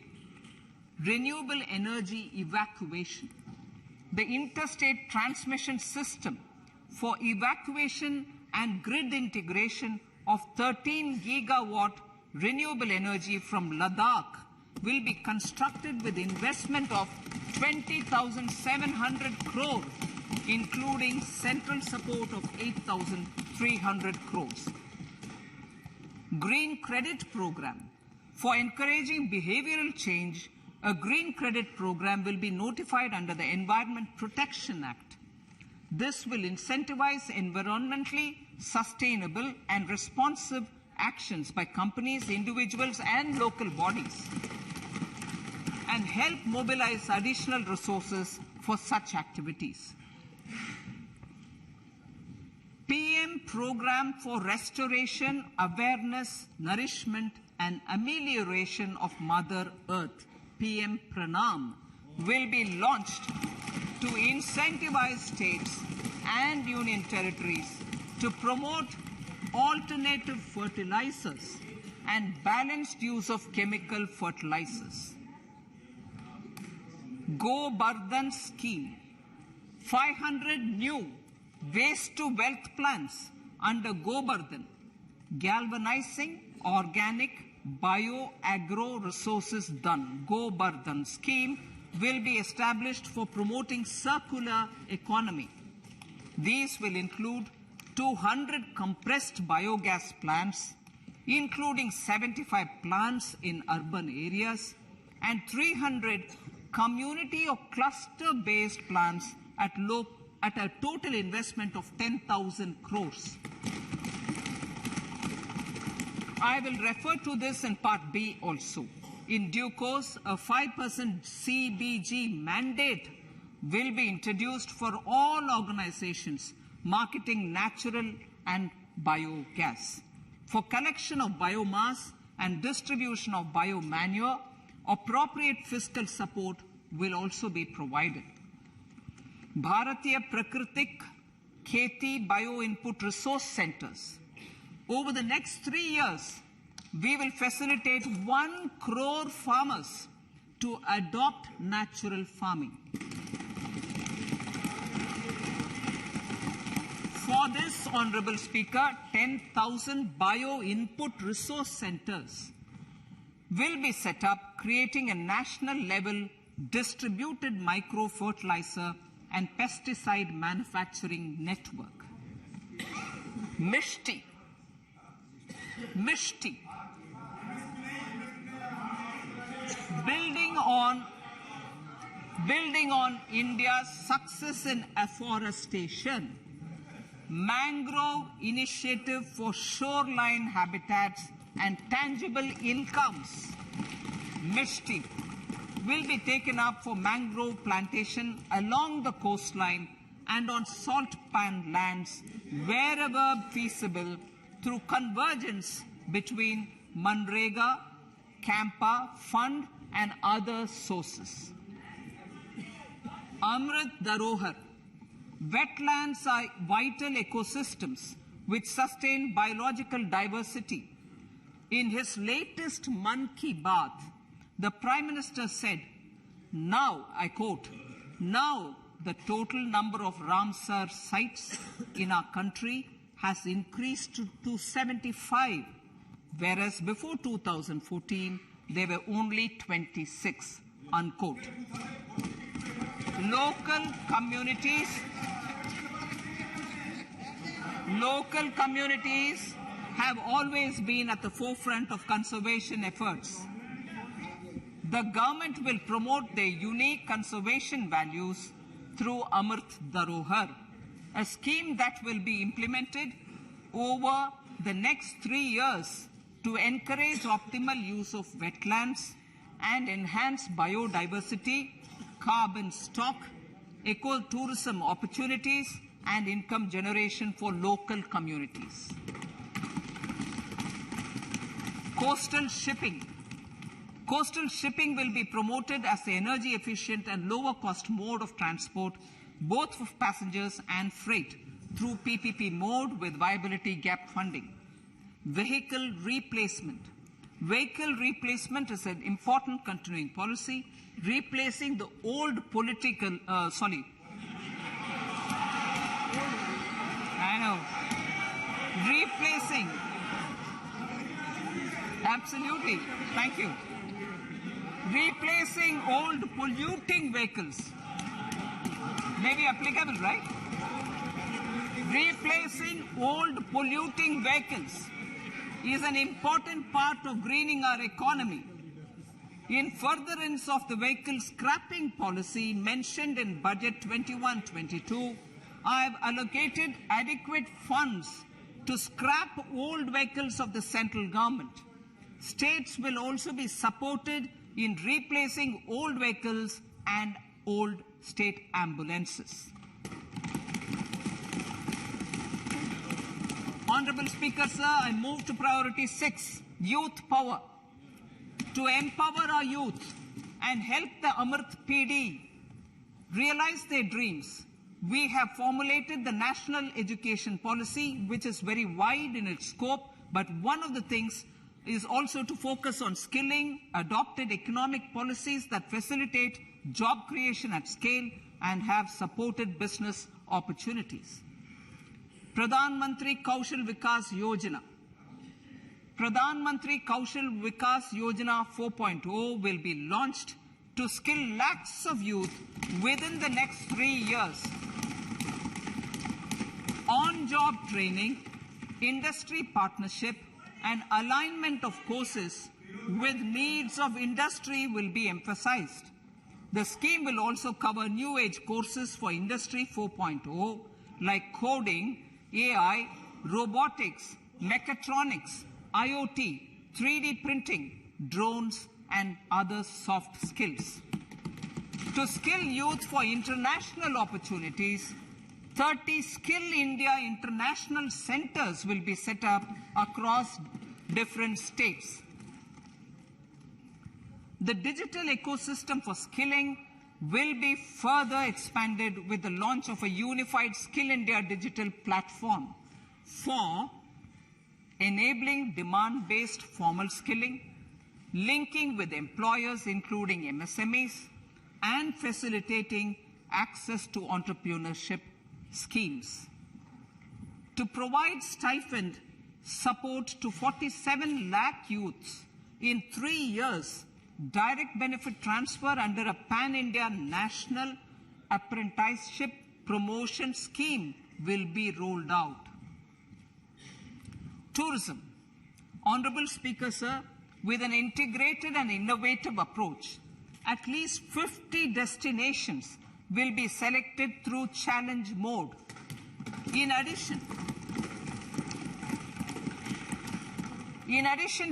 Renewable energy evacuation. the interstate transmission system for evacuation and grid integration of 13 gigawatt renewable energy from Ladakh will be constructed with investment of 20,700 crore, including central support of 8,300 crores. Green Credit Program. For encouraging behavioral change, a green credit program will be notified under the Environment Protection Act. This will incentivize environmentally sustainable and responsive actions by companies, individuals, and local bodies, and help mobilize additional resources for such activities. PM Program for Restoration, Awareness, Nourishment, and Amelioration of Mother Earth, PM Pranam, will be launched to incentivize states and union territories to promote alternative fertilizers and balanced use of chemical fertilizers. Go Bardhan Scheme. 500 new waste to wealth plants under Go Bardhan, galvanizing organic bio-agro resources done. Go Bardhan scheme will be established for promoting circular economy. These will include 200 compressed biogas plants, including 75 plants in urban areas, and 300 community or cluster-based plants at a total investment of 10,000 crores. I will refer to this in Part B also. In due course, a 5% CBG mandate will be introduced for all organizations marketing natural and biogas. For collection of biomass and distribution of biomanure, appropriate fiscal support will also be provided. Bharatiya Prakritik Kheti Bio-Input Resource Centers. Over the next 3 years, we will facilitate 1 crore farmers to adopt natural farming. For this, Honorable Speaker, 10,000 bio-input resource centers will be set up, creating a national level distributed micro-fertilizer and pesticide manufacturing network. Mishti. Building on India's success in afforestation, mangrove initiative for shoreline habitats and tangible incomes, Mishti, will be taken up for mangrove plantation along the coastline and on salt pan lands wherever feasible through convergence between Manrega, Campa, Fund and other sources. Amrit Dharohar. Wetlands are vital ecosystems which sustain biological diversity. In his latest Mann Ki Baat, the Prime Minister said, now, I quote, now the total number of Ramsar sites in our country has increased to 75, whereas before 2014, there were only 26, unquote. Local communities have always been at the forefront of conservation efforts. The government will promote their unique conservation values through Amrit Dharohar, a scheme that will be implemented over the next 3 years to encourage optimal use of wetlands and enhance biodiversity, carbon stock, ecotourism opportunities, and income generation for local communities. Coastal shipping. Coastal shipping will be promoted as the energy efficient and lower cost mode of transport, both for passengers and freight, through PPP mode with viability gap funding. Vehicle replacement. Vehicle replacement is an important continuing policy, replacing the old Absolutely. Thank you. Replacing old polluting vehicles. May be applicable, right? Replacing old polluting vehicles is an important part of greening our economy. In furtherance of the vehicle scrapping policy mentioned in Budget 21-22, I have allocated adequate funds to scrap old vehicles of the central government. States will also be supported in replacing old vehicles and old state ambulances. Honorable Speaker, sir, I move to priority 6, youth power. To empower our youth and help the Amrit PD realize their dreams, we have formulated the National Education Policy, which is very wide in its scope, but one of the things is also to focus on skilling, adopted economic policies that facilitate job creation at scale and have supported business opportunities. Pradhan Mantri Kaushal Vikas Yojana. Pradhan Mantri Kaushal Vikas Yojana 4.0 will be launched to skill lakhs of youth within the next 3 years. On-job training, industry partnership, and alignment of courses with needs of industry will be emphasized. The scheme will also cover new age courses for Industry 4.0 like coding, AI, robotics, mechatronics, IoT, 3D printing, drones, and other soft skills. To skill youth for international opportunities, 30 Skill India International Centers will be set up across different states. The digital ecosystem for skilling will be further expanded with the launch of a unified Skill India digital platform for enabling demand-based formal skilling, linking with employers including MSMEs, and facilitating access to entrepreneurship schemes. To provide stipend support to 47 lakh youths in 3 years, direct benefit transfer under a pan-India national apprenticeship promotion scheme will be rolled out. Tourism. Honorable Speaker, sir, with an integrated and innovative approach, at least 50 destinations will be selected through challenge mode. In addition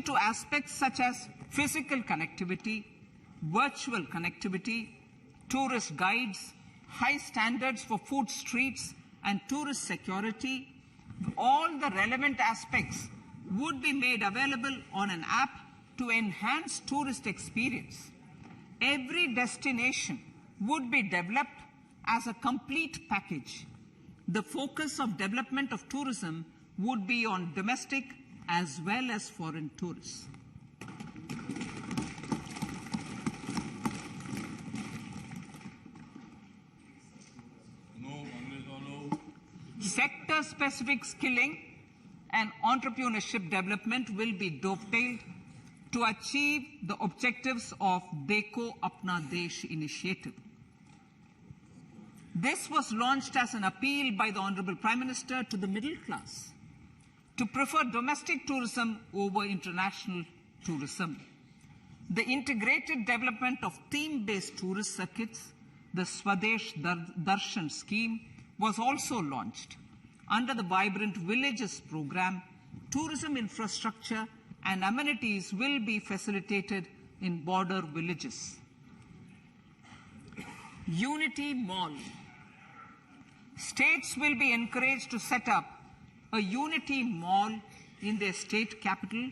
to aspects such as physical connectivity, virtual connectivity, tourist guides, high standards for food streets, and tourist security, all the relevant aspects would be made available on an app to enhance tourist experience. Every destination would be developed as a complete package. The focus of development of tourism would be on domestic as well as foreign tourists. Sector-specific skilling and entrepreneurship development will be dovetailed to achieve the objectives of Dekho Apna Desh initiative. This was launched as an appeal by the Honorable Prime Minister to the middle class to prefer domestic tourism over international tourism. The integrated development of theme-based tourist circuits, the Swadesh Darshan scheme, was also launched. Under the Vibrant Villages program, tourism infrastructure and amenities will be facilitated in border villages. Unity Mall. States will be encouraged to set up a Unity Mall in their state capital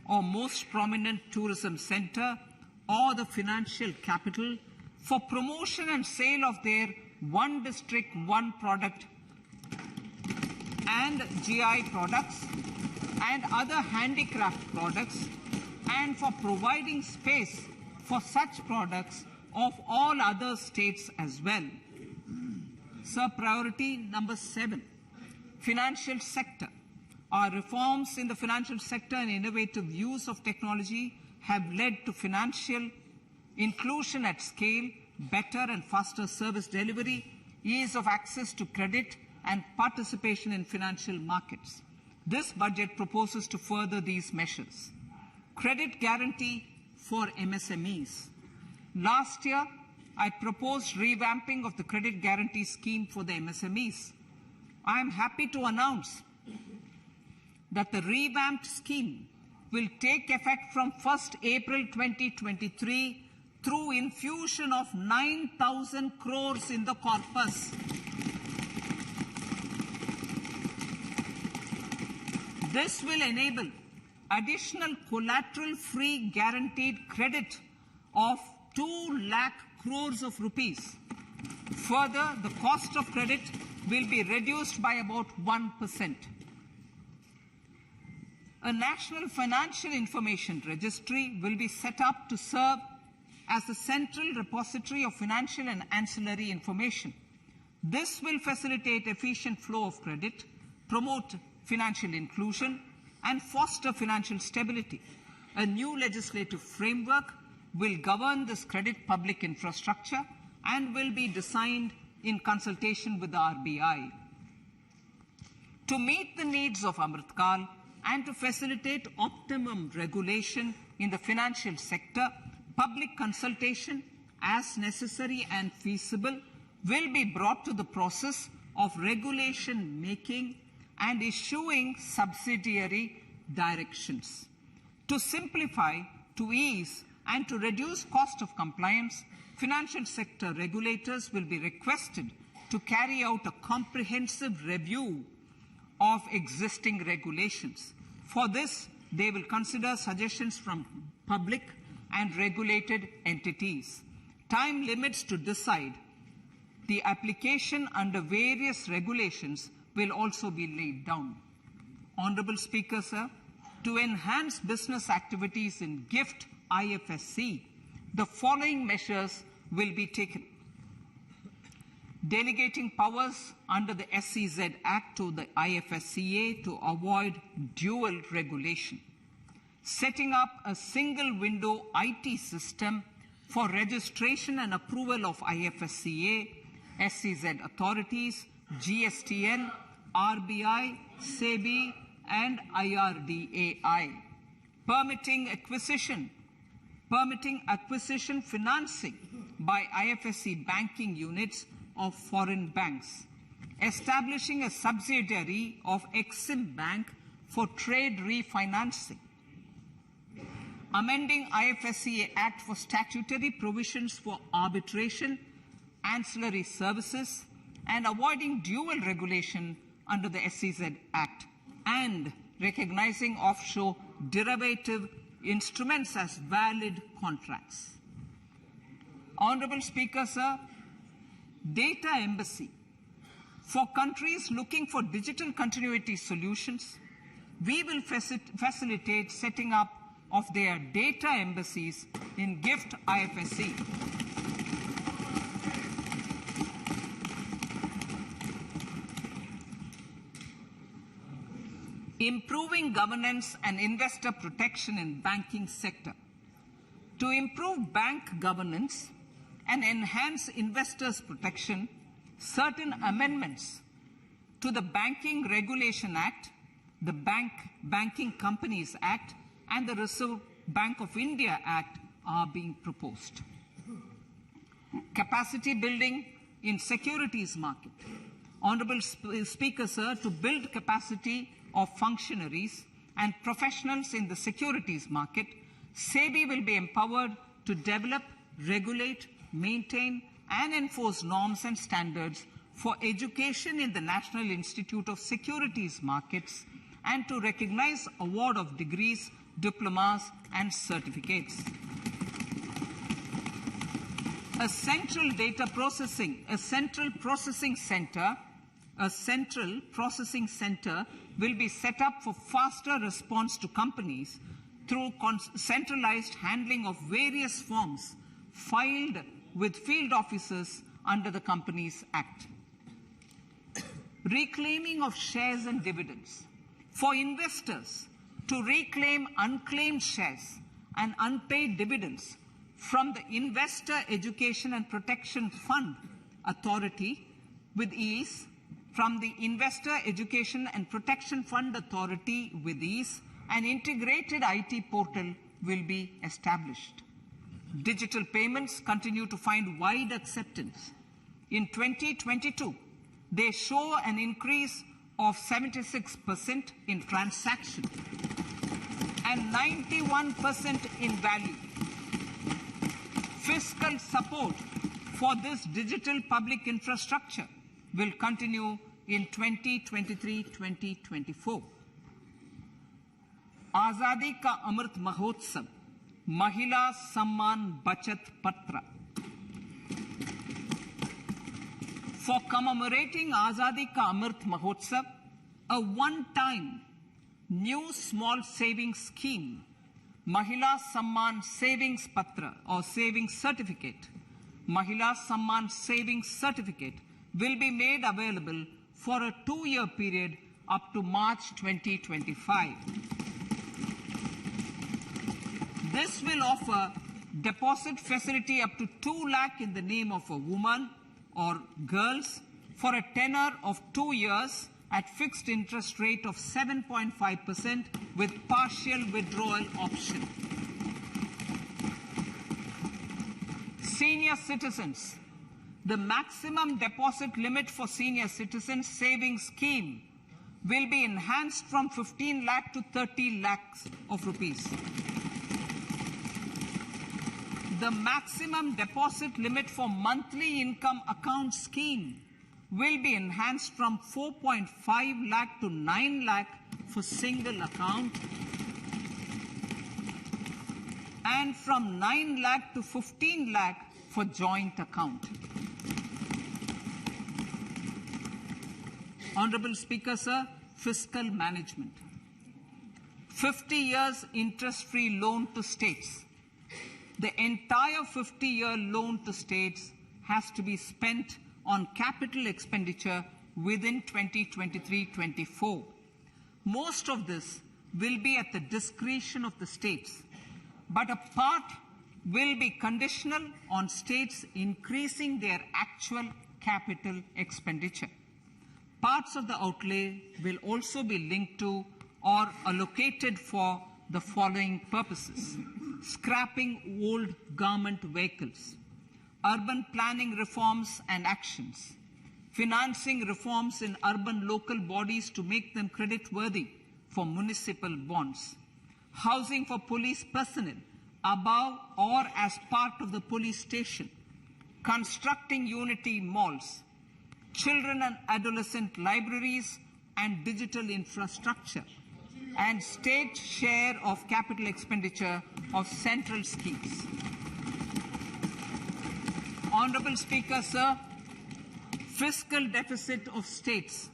or most prominent tourism center or the financial capital for promotion and sale of their one district, one product and GI products and other handicraft products, and for providing space for such products of all other states as well. Sir, priority number 7, financial sector. Our reforms in the financial sector and innovative use of technology have led to financial inclusion at scale, better and faster service delivery, ease of access to credit, and participation in financial markets. This budget proposes to further these measures. Credit guarantee for MSMEs. Last year, I proposed revamping of the credit guarantee scheme for the MSMEs. I am happy to announce that the revamped scheme will take effect from 1st April 2023 through infusion of 9,000 crores in the corpus. This will enable additional collateral-free guaranteed credit of 2 lakh crores of rupees. Further, the cost of credit will be reduced by about 1%. A national financial information registry will be set up to serve as the central repository of financial and ancillary information. This will facilitate efficient flow of credit, promote financial inclusion, and foster financial stability. A new legislative framework will govern this credit public infrastructure and will be designed in consultation with the RBI. To meet the needs of Amrit Kal and to facilitate optimum regulation in the financial sector, public consultation, as necessary and feasible, will be brought to the process of regulation making and issuing subsidiary directions. To simplify, to ease, and to reduce cost of compliance, financial sector regulators will be requested to carry out a comprehensive review of existing regulations. For this, they will consider suggestions from public and regulated entities. Time limits to decide the application under various regulations will also be laid down. Honorable Speaker, sir, to enhance business activities in GIFT IFSC, the following measures will be taken. Delegating powers under the SEZ Act to the IFSCA to avoid dual regulation. Setting up a single window IT system for registration and approval of IFSCA, SEZ authorities, GSTN, RBI, SEBI, and IRDAI. Permitting acquisition financing by IFSC banking units of foreign banks. Establishing a subsidiary of Exim Bank for trade refinancing. Amending IFSCA Act for statutory provisions for arbitration, ancillary services, and avoiding dual regulation under the SEZ Act, and recognizing offshore derivative instruments as valid contracts. Honorable Speaker, sir, data embassy. For countries looking for digital continuity solutions, we will facilitate setting up of their data embassies in GIFT IFSC. Improving governance and investor protection in banking sector. To improve bank governance and enhance investors' protection, certain amendments to the Banking Regulation Act, the Banking Companies Act, and the Reserve Bank of India Act are being proposed. Capacity building in securities market. Honorable Speaker, sir, to build capacity of functionaries and professionals in the securities market, SEBI will be empowered to develop, regulate, maintain, and enforce norms and standards for education in the National Institute of Securities Markets and to recognize award of degrees, diplomas, and certificates. A central processing center will be set up for faster response to companies through centralized handling of various forms filed with field officers under the Companies Act. Reclaiming of shares and dividends. for investors to reclaim unclaimed shares and unpaid dividends from the Investor Education and Protection Fund Authority with ease, from the Investor Education and Protection Fund Authority with ease, an integrated IT portal will be established. Digital payments continue to find wide acceptance. In 2022, they show an increase of 76% in transactions and 91% in value. Fiscal support for this digital public infrastructure will continue in 2023-2024. Azadi Ka Amrit Mahotsav, Mahila Samman Bachat Patra. For commemorating Azadi Ka Amrit Mahotsav, a one-time new small savings scheme, Mahila Samman Savings Patra or Savings Certificate, Mahila Samman Savings Certificate will be made available for a 2-year period up to March 2025. This will offer deposit facility up to 2 lakh in the name of a woman or girls for a tenure of 2 years at fixed interest rate of 7.5% with partial withdrawal option. Senior citizens. The maximum deposit limit for senior citizens savings scheme will be enhanced from 15 lakh to 30 lakhs of rupees. The maximum deposit limit for monthly income account scheme will be enhanced from 4.5 lakh to 9 lakh for single account and from 9 lakh to 15 lakh for joint account. Honorable Speaker, sir, fiscal management. 50 years interest-free loan to states. The entire 50-year loan to states has to be spent on capital expenditure within 2023-24. Most of this will be at the discretion of the states, but a part will be conditional on states increasing their actual capital expenditure. Parts of the outlay will also be linked to or allocated for the following purposes: scrapping old government vehicles, urban planning reforms and actions, financing reforms in urban local bodies to make them credit-worthy for municipal bonds, housing for police personnel above or as part of the police station, constructing unity malls, children and adolescent libraries and digital infrastructure, and state share of capital expenditure of central schemes. Honorable Speaker, sir, fiscal deficit of states.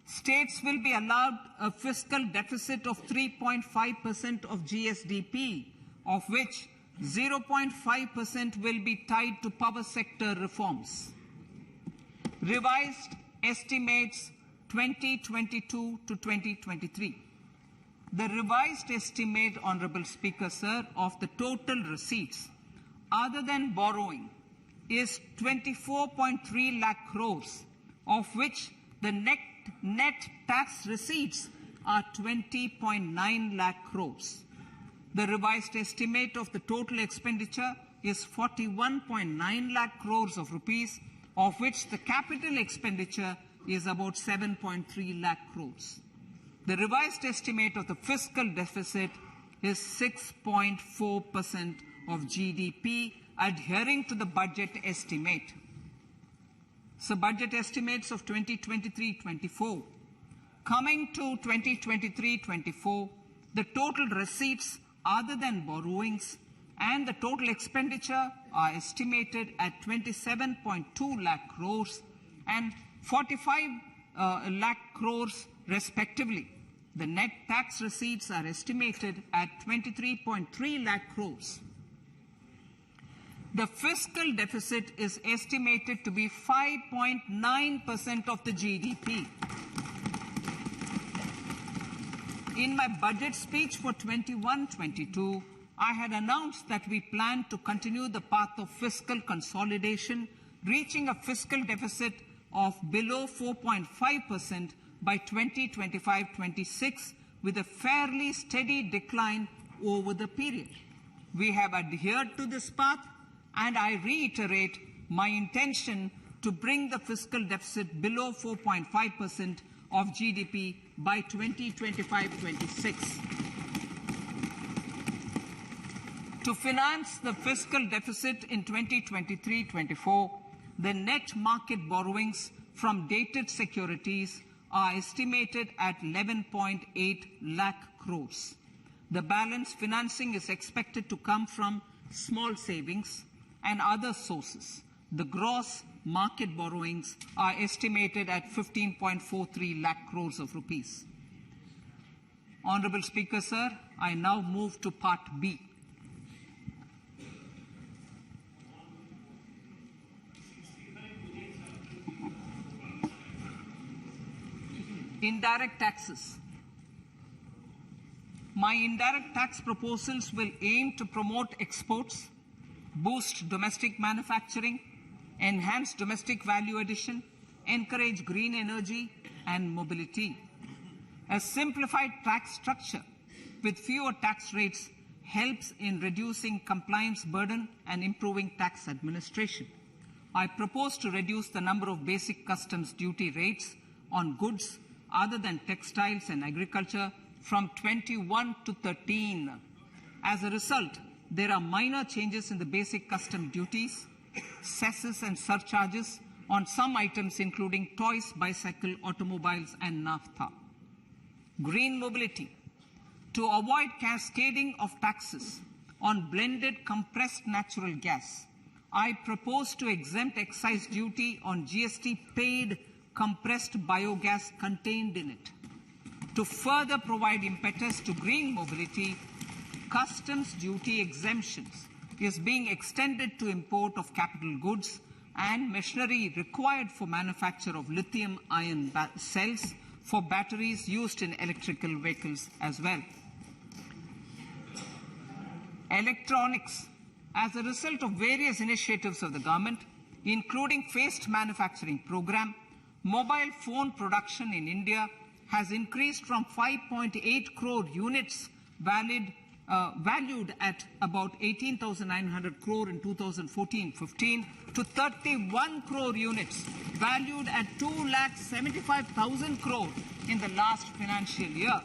States will be allowed a fiscal deficit of 3.5% of GSDP, of which 0.5% will be tied to power sector reforms. Revised estimates 2022 to 2023. The revised estimate, Honorable Speaker, sir, of the total receipts other than borrowing is 24.3 lakh crores, of which the net tax receipts are 20.9 lakh crores. The revised estimate of the total expenditure is 41.9 lakh crores of rupees, of which the capital expenditure is about 7.3 lakh crores. The revised estimate of the fiscal deficit is 6.4% of GDP, adhering to the budget estimate. So budget estimates of 2023-24. Coming to 2023-24, the total receipts other than borrowings and the total expenditure are estimated at 27.2 lakh crores and 45 lakh crores respectively. The net tax receipts are estimated at 23.3 lakh crores. The fiscal deficit is estimated to be 5.9% of the GDP. In my budget speech for 21-22, I had announced that we plan to continue the path of fiscal consolidation, reaching a fiscal deficit of below 4.5% by 2025-26, with a fairly steady decline over the period. We have adhered to this path, and I reiterate my intention to bring the fiscal deficit below 4.5% of GDP by 2025-26. To finance the fiscal deficit in 2023-24, the net market borrowings from dated securities are estimated at 11.8 lakh crores. The balance financing is expected to come from small savings and other sources. The gross market borrowings are estimated at 15.43 lakh crores of rupees. Honorable Speaker, sir, I now move to Part B. Indirect taxes. My indirect tax proposals will aim to promote exports, boost domestic manufacturing, enhance domestic value addition, encourage green energy and mobility. A simplified tax structure with fewer tax rates helps in reducing compliance burden and improving tax administration. I propose to reduce the number of basic customs duty rates on goods other than textiles and agriculture from 21 to 13. As a result, there are minor changes in the basic custom duties, cesses and surcharges on some items including toys, bicycle, automobiles and naphtha. Green mobility. To avoid cascading of taxes on blended compressed natural gas, I propose to exempt excise duty on GST paid compressed biogas contained in it. To further provide impetus to green mobility, customs duty exemptions is being extended to import of capital goods and machinery required for manufacture of lithium-ion cells for batteries used in electrical vehicles as well. Electronics. As a result of various initiatives of the government, including phased manufacturing program, mobile phone production in India has increased from 5.8 crore units valued at about 18,900 crore in 2014-15 to 31 crore units valued at 2,75,000 crore in the last financial year.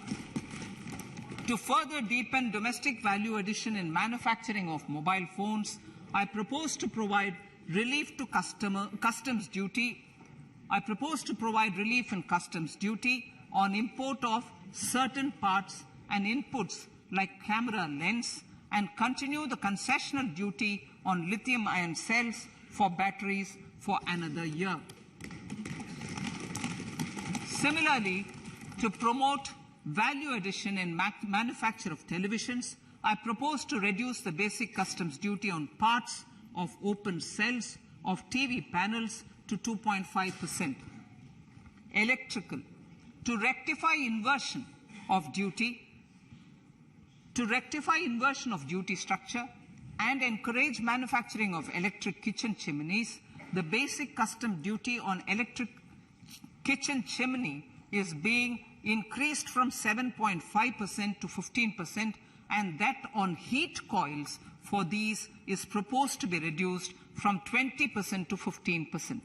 To further deepen domestic value addition in manufacturing of mobile phones, I propose to provide relief to customs duty. I propose to provide relief in customs duty on import of certain parts and inputs like camera lens, and continue the concessional duty on lithium-ion cells for batteries for another year. Similarly, to promote value addition in manufacture of televisions, I propose to reduce the basic customs duty on parts of open cells of TV panels to 2.5%. Electrical. To rectify inversion of duty structure and encourage manufacturing of electric kitchen chimneys, the basic custom duty on electric kitchen chimney is being increased from 7.5% to 15%, and that on heat coils for these is proposed to be reduced from 20% to 15%.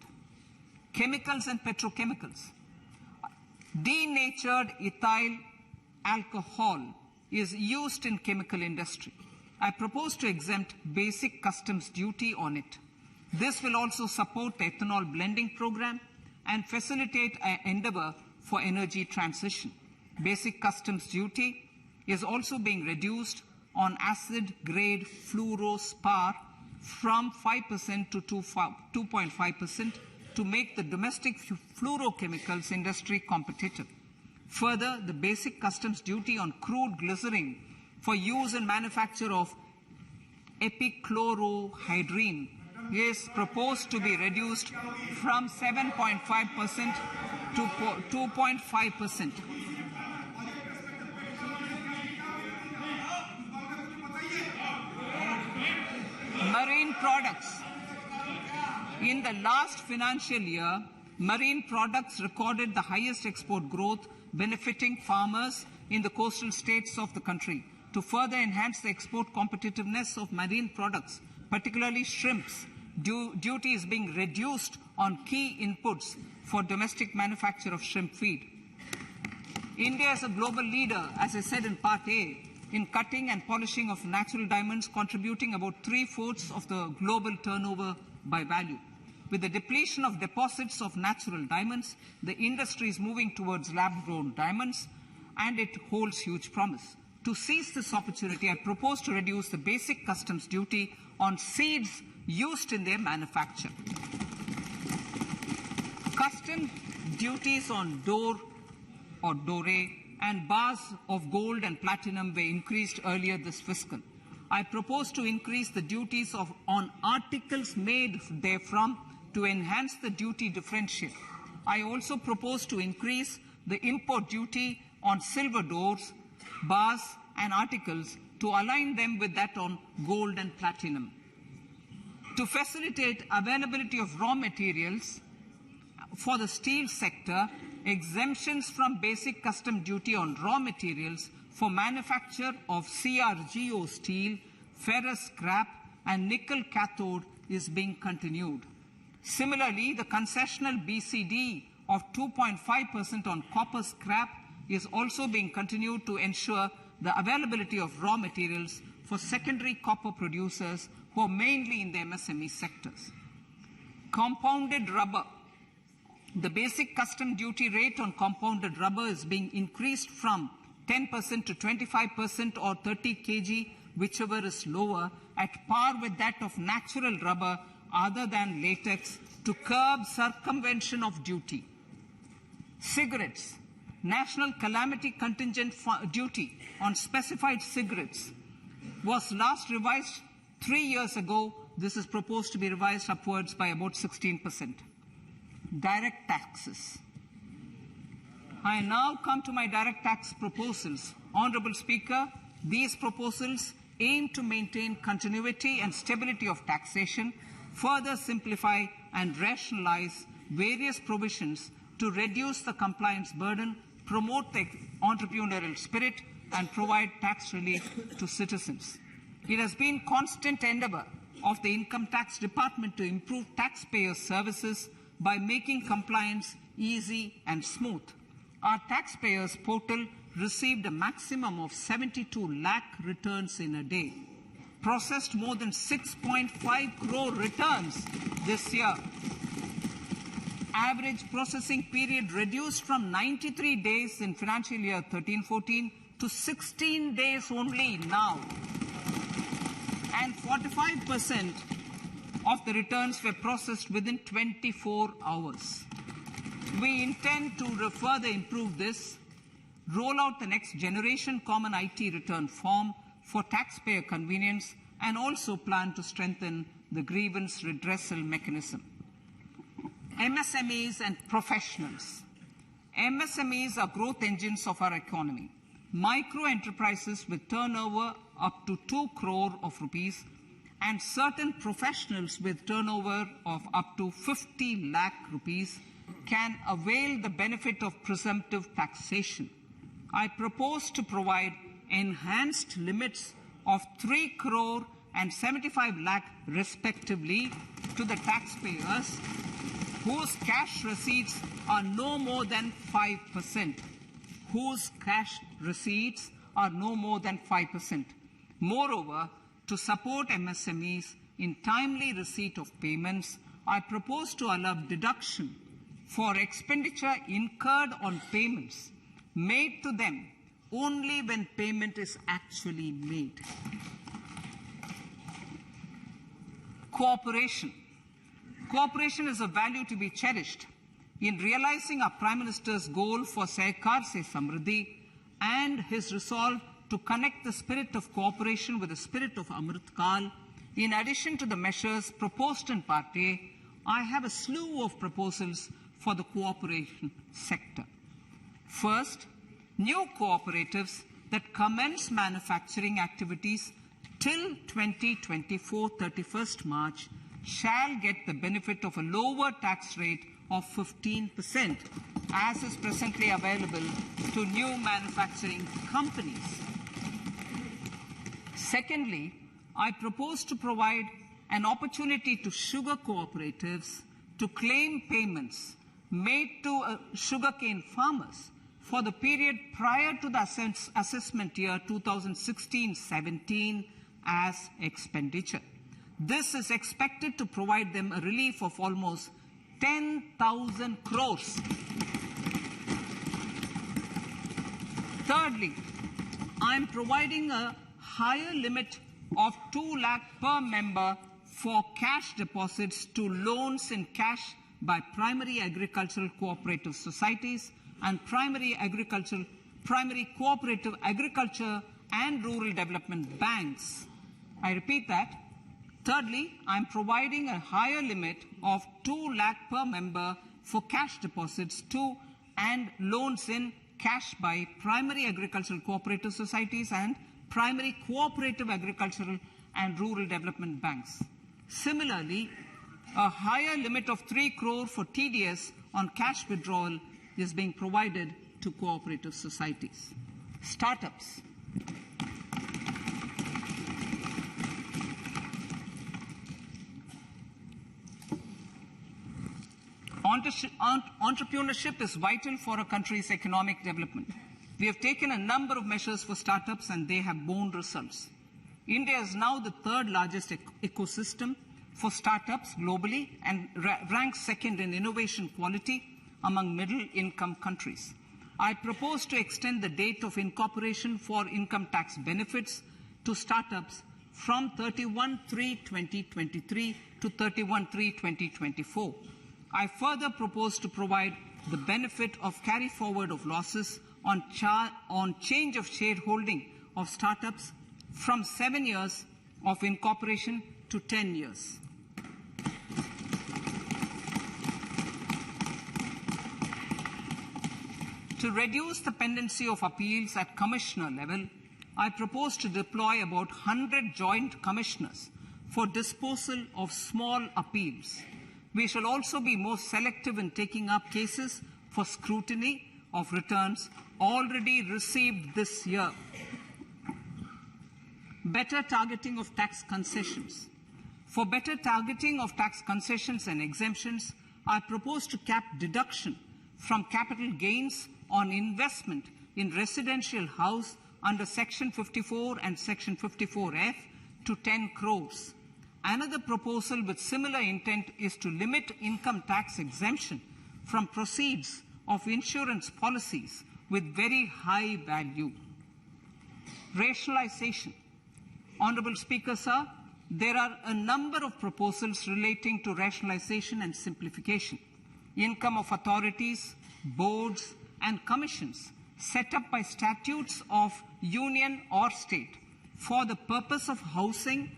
Chemicals and petrochemicals. Denatured ethyl alcohol is used in chemical industry. I propose to exempt basic customs duty on it. This will also support the ethanol blending program and facilitate an endeavor for energy transition. Basic customs duty is also being reduced on acid-grade fluorospar from 5% to 2.5% to make the domestic fluorochemicals industry competitive. Further, the basic customs duty on crude glycerin for use in manufacture of epichlorohydrin is proposed to be reduced from 7.5% to 2.5%. Marine products. In the last financial year, marine products recorded the highest export growth, benefiting farmers in the coastal states of the country. To further enhance the export competitiveness of marine products, particularly shrimps, duty is being reduced on key inputs for domestic manufacture of shrimp feed. India is a global leader, as I said in Part A, in cutting and polishing of natural diamonds, contributing about 3/4 of the global turnover by value. With the depletion of deposits of natural diamonds, the industry is moving towards lab-grown diamonds, and it holds huge promise. To seize this opportunity, I propose to reduce the basic customs duty on seeds used in their manufacture. Custom duties on door or doré and bars of gold and platinum were increased earlier this fiscal. I propose to increase the duties on articles made therefrom to enhance the duty differential. I also propose to increase the import duty on silver doors, bars and articles to align them with that on gold and platinum. To facilitate availability of raw materials for the steel sector, exemptions from basic custom duty on raw materials for manufacture of CRGO steel, ferrous scrap and nickel cathode is being continued. Similarly, the concessional BCD of 2.5% on copper scrap is also being continued to ensure the availability of raw materials for secondary copper producers who are mainly in the MSME sectors. Compounded rubber. The basic custom duty rate on compounded rubber is being increased from 10% to 25% or 30 kg, whichever is lower, at par with that of natural rubber other than latex, to curb circumvention of duty. Cigarettes. National calamity contingent duty on specified cigarettes was last revised 3 years ago. This is proposed to be revised upwards by about 16%. Direct taxes. I now come to my direct tax proposals. Honourable Speaker, these proposals aim to maintain continuity and stability of taxation, further simplify and rationalize various provisions to reduce the compliance burden, promote the entrepreneurial spirit, and provide tax relief to citizens. It has been constant endeavour of the Income Tax Department to improve taxpayers' services by making compliance easy and smooth. Our taxpayers portal received a maximum of 72 lakh returns in a day, processed more than 6.5 crore returns this year. Average processing period reduced from 93 days in financial year 13-14 to 16 days only now. And 45% of the returns were processed within 24 hours. We intend to further improve this, roll out the next generation common IT return form for taxpayer convenience, and also plan to strengthen the grievance redressal mechanism. MSMEs and professionals. MSMEs are growth engines of our economy. Micro enterprises with turnover up to 2 crore of rupees and certain professionals with turnover of up to 50 lakh rupees can avail the benefit of presumptive taxation. I propose to provide enhanced limits of 3 crore and 75 lakh respectively to the taxpayers whose cash receipts are no more than 5%. Whose cash receipts are no more than 5%. Moreover, to support MSMEs in timely receipt of payments, I propose to allow deduction for expenditure incurred on payments made to them only when payment is actually made. Cooperation. Cooperation is a value to be cherished. In realizing our Prime Minister's goal for Sehkar Se Samriddhi and his resolve to connect the spirit of cooperation with the spirit of Amrit Kal, in addition to the measures proposed in Part A, I have a slew of proposals for the cooperation sector. First, new cooperatives that commence manufacturing activities till 2024 31st March shall get the benefit of a lower tax rate of 15%, as is presently available to new manufacturing companies. Secondly, I propose to provide an opportunity to sugar cooperatives to claim payments made to sugarcane farmers for the period prior to the assessment year 2016-17 as expenditure. This is expected to provide them a relief of almost 10,000 crores. Thirdly, I am providing a higher limit of 2 lakh per member for cash deposits to loans in cash by primary agricultural cooperative societies and primary cooperative agriculture and rural development banks. I repeat that. Thirdly, I am providing a higher limit of 2 lakh per member for cash deposits to and loans in cash by primary agricultural cooperative societies and primary cooperative agricultural and rural development banks. Similarly, a higher limit of 3 crore for TDS on cash withdrawal is being provided to cooperative societies. Startups. Entrepreneurship is vital for a country's economic development. We have taken a number of measures for startups and they have borne results. India is now the third largest ecosystem for startups globally and ranks second in innovation quality among middle-income countries. I propose to extend the date of incorporation for income tax benefits to startups from 31/3/2023 to 31/3/2024. I further propose to provide the benefit of carry forward of losses on change of shareholding of startups from 7 years of incorporation to 10 years. To reduce the pendency of appeals at commissioner level, I propose to deploy about 100 joint commissioners for disposal of small appeals. We shall also be more selective in taking up cases for scrutiny of returns already received this year. Better targeting of tax concessions. For better targeting of tax concessions and exemptions, I propose to cap deduction from capital gains on investment in residential house under Section 54 and Section 54F to 10 crores. Another proposal with similar intent is to limit income tax exemption from proceeds of insurance policies with very high value. Rationalization. Honourable Speaker, sir, there are a number of proposals relating to rationalization and simplification. Income of authorities, boards, and commissions set up by statutes of union or state for the purpose of housing,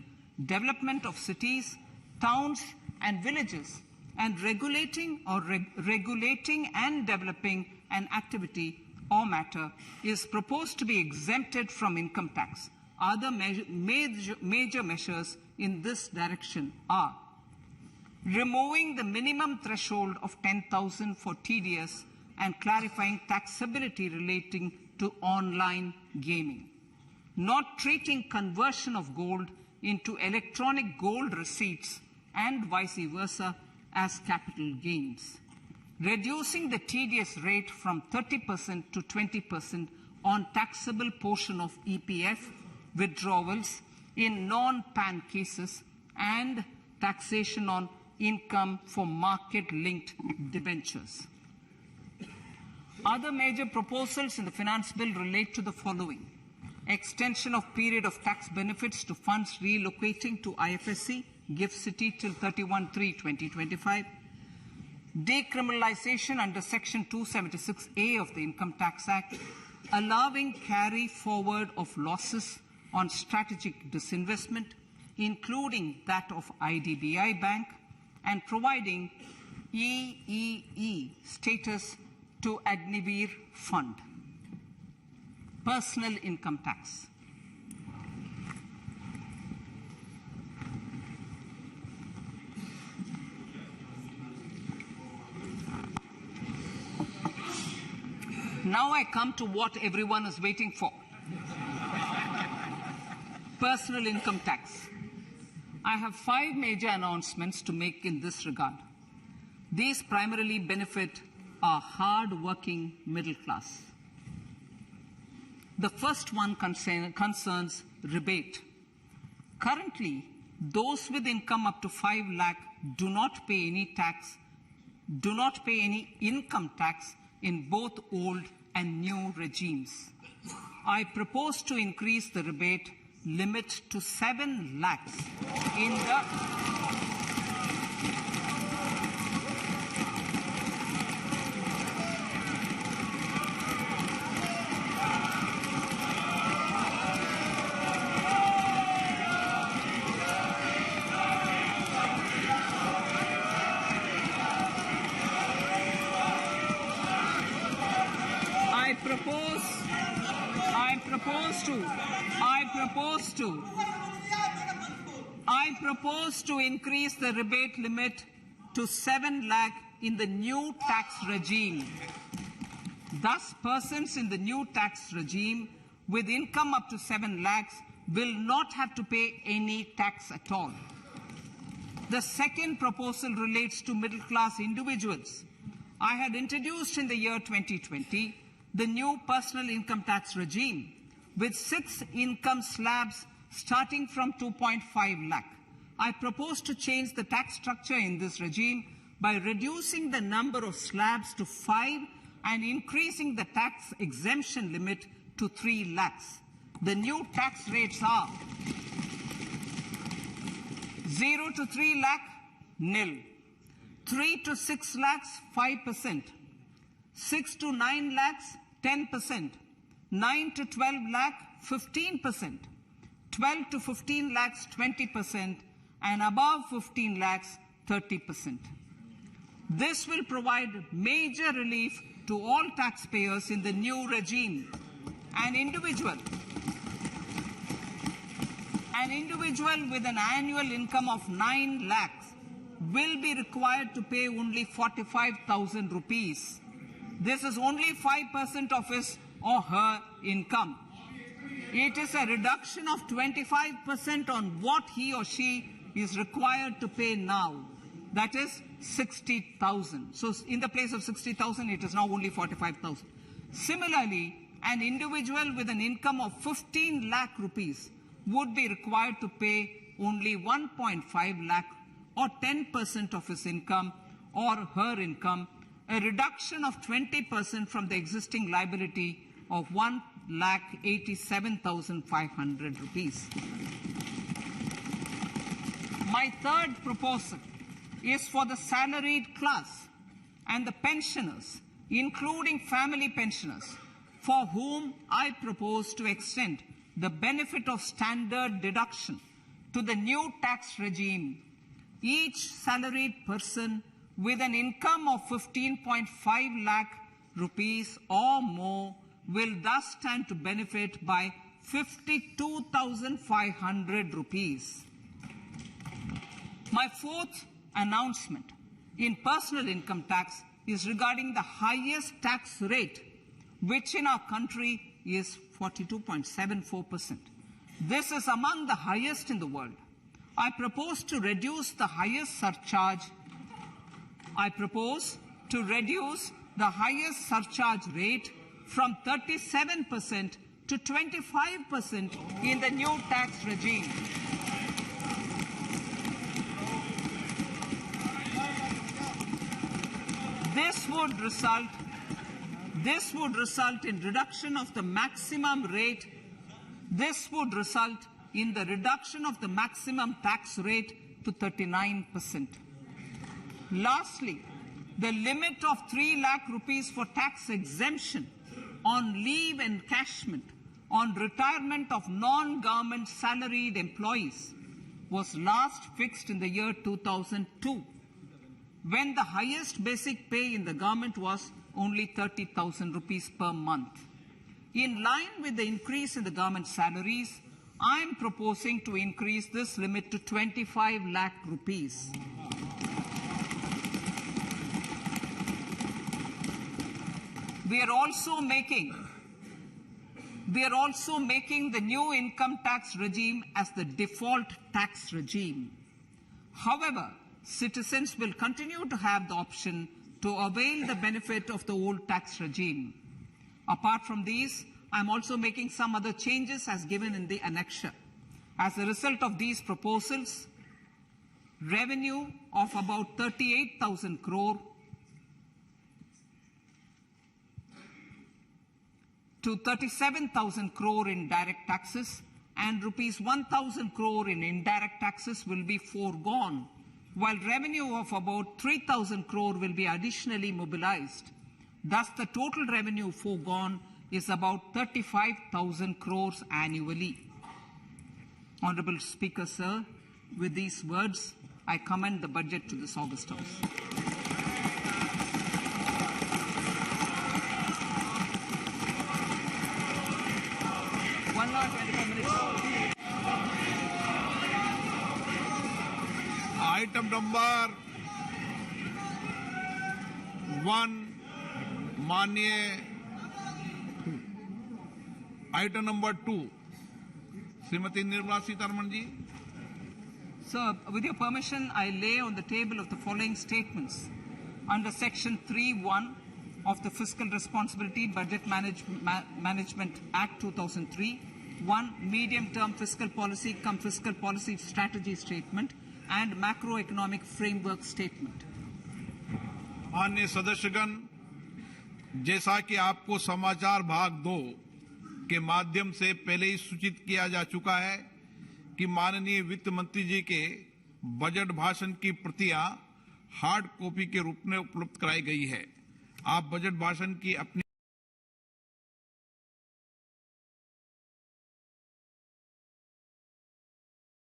development of cities, towns, and villages, and regulating and developing an activity or matter is proposed to be exempted from income tax. Other major measures in this direction are removing the minimum threshold of 10,000 for TDS and clarifying taxability relating to online gaming, not treating conversion of gold into electronic gold receipts and vice versa as capital gains, reducing the TDS rate from 30% to 20% on taxable portion of EPF withdrawals in non-PAN cases, and taxation on income for market-linked debentures. Other major proposals in the finance bill relate to the following: extension of period of tax benefits to funds relocating to IFSC, GIFT City till 31/3/2025, decriminalization under Section 276A of the Income Tax Act, allowing carry forward of losses on strategic disinvestment, including that of IDBI Bank, and providing EEE status to Agnivir Fund. Personal income tax. Now I come to what everyone is waiting for. Personal income tax. I have 5 major announcements to make in this regard. These primarily benefit our hard-working middle class. The first one concerns rebate. Currently, those with income up to 5 lakh do not pay any income tax in both old and new regimes. I propose to increase the rebate limit to 7 lakhs in the I propose to increase the rebate limit to 7 lakh in the new tax regime. Thus, persons in the new tax regime with income up to 7 lakhs will not have to pay any tax at all. The second proposal relates to middle-class individuals. I had introduced in the year 2020 the new personal income tax regime with 6 income slabs starting from 2.5 lakh. I propose to change the tax structure in this regime by reducing the number of slabs to 5 and increasing the tax exemption limit to 3 lakhs. The new tax rates are 0 to 3 lakh, nil. 3 to 6 lakhs, 5%. 6 to 9 lakhs, 10%. 9 to 12 lakh, 15%. 12 to 15 lakhs, 20%. And above 15 lakhs, 30%. This will provide major relief to all taxpayers in the new regime. An individual with an annual income of 9 lakhs will be required to pay only 45,000 rupees. This is only 5% of his or her income. It is a reduction of 25% on what he or she is required to pay now. That is 60,000. So in the place of 60,000, it is now only 45,000. Similarly, an individual with an income of 15 lakh rupees would be required to pay only 1.5 lakh or 10% of his income or her income, a reduction of 20% from the existing liability of 1,87,500 rupees. My third proposal is for the salaried class and the pensioners, including family pensioners, for whom I propose to extend the benefit of standard deduction to the new tax regime. Each salaried person with an income of 15.5 lakh rupees or more will thus stand to benefit by 52,500 rupees. My fourth announcement in personal income tax is regarding the highest tax rate, which in our country is 42.74%. This is among the highest in the world. I propose to reduce the highest surcharge. Rate from 37% to 25% in the new tax regime. This would result in reduction of the maximum rate. This would result in the reduction of the maximum tax rate to 39%. Lastly, the limit of 3 lakh rupees for tax exemption on leave encashment on retirement of non-government salaried employees was last fixed in the year 2002, when the highest basic pay in the government was only 30,000 rupees per month. In line with the increase in the government salaries, I am proposing to increase this limit to 25 lakh rupees. We are also making the new income tax regime as the default tax regime. However, citizens will continue to have the option to avail the benefit of the old tax regime. Apart from these, I'm also making some other changes as given in the annexure. As a result of these proposals, revenue of about 38,000 crore to 37,000 crore in direct taxes and rupees 1,000 crore in indirect taxes will be foregone, while revenue of about 3,000 crore will be additionally mobilized. Thus, the total revenue foregone is about 35,000 crores annually. Honorable Speaker, sir, with these words, I commend the budget to this August House.
Item number 1, माननीय item number 2, Shrimati Nirmala Sitharaman ji.
Sir, with your permission, I lay on the table of the following statements. Under Section 3(1) of the Fiscal Responsibility Budget Management Act 2003, 1. Medium-term fiscal policy cum fiscal policy strategy statement and macroeconomic framework statement.
माननीय सदस्यगण, जैसा कि आपको समाचार भाग 2 के माध्यम से पहले ही सूचित किया जा चुका है कि माननीय वित्त मंत्री जी के बजट भाषण की प्रतियां हार्ड कॉपी के रूप में उपलब्ध कराई गई है. आप बजट भाषण की अपनी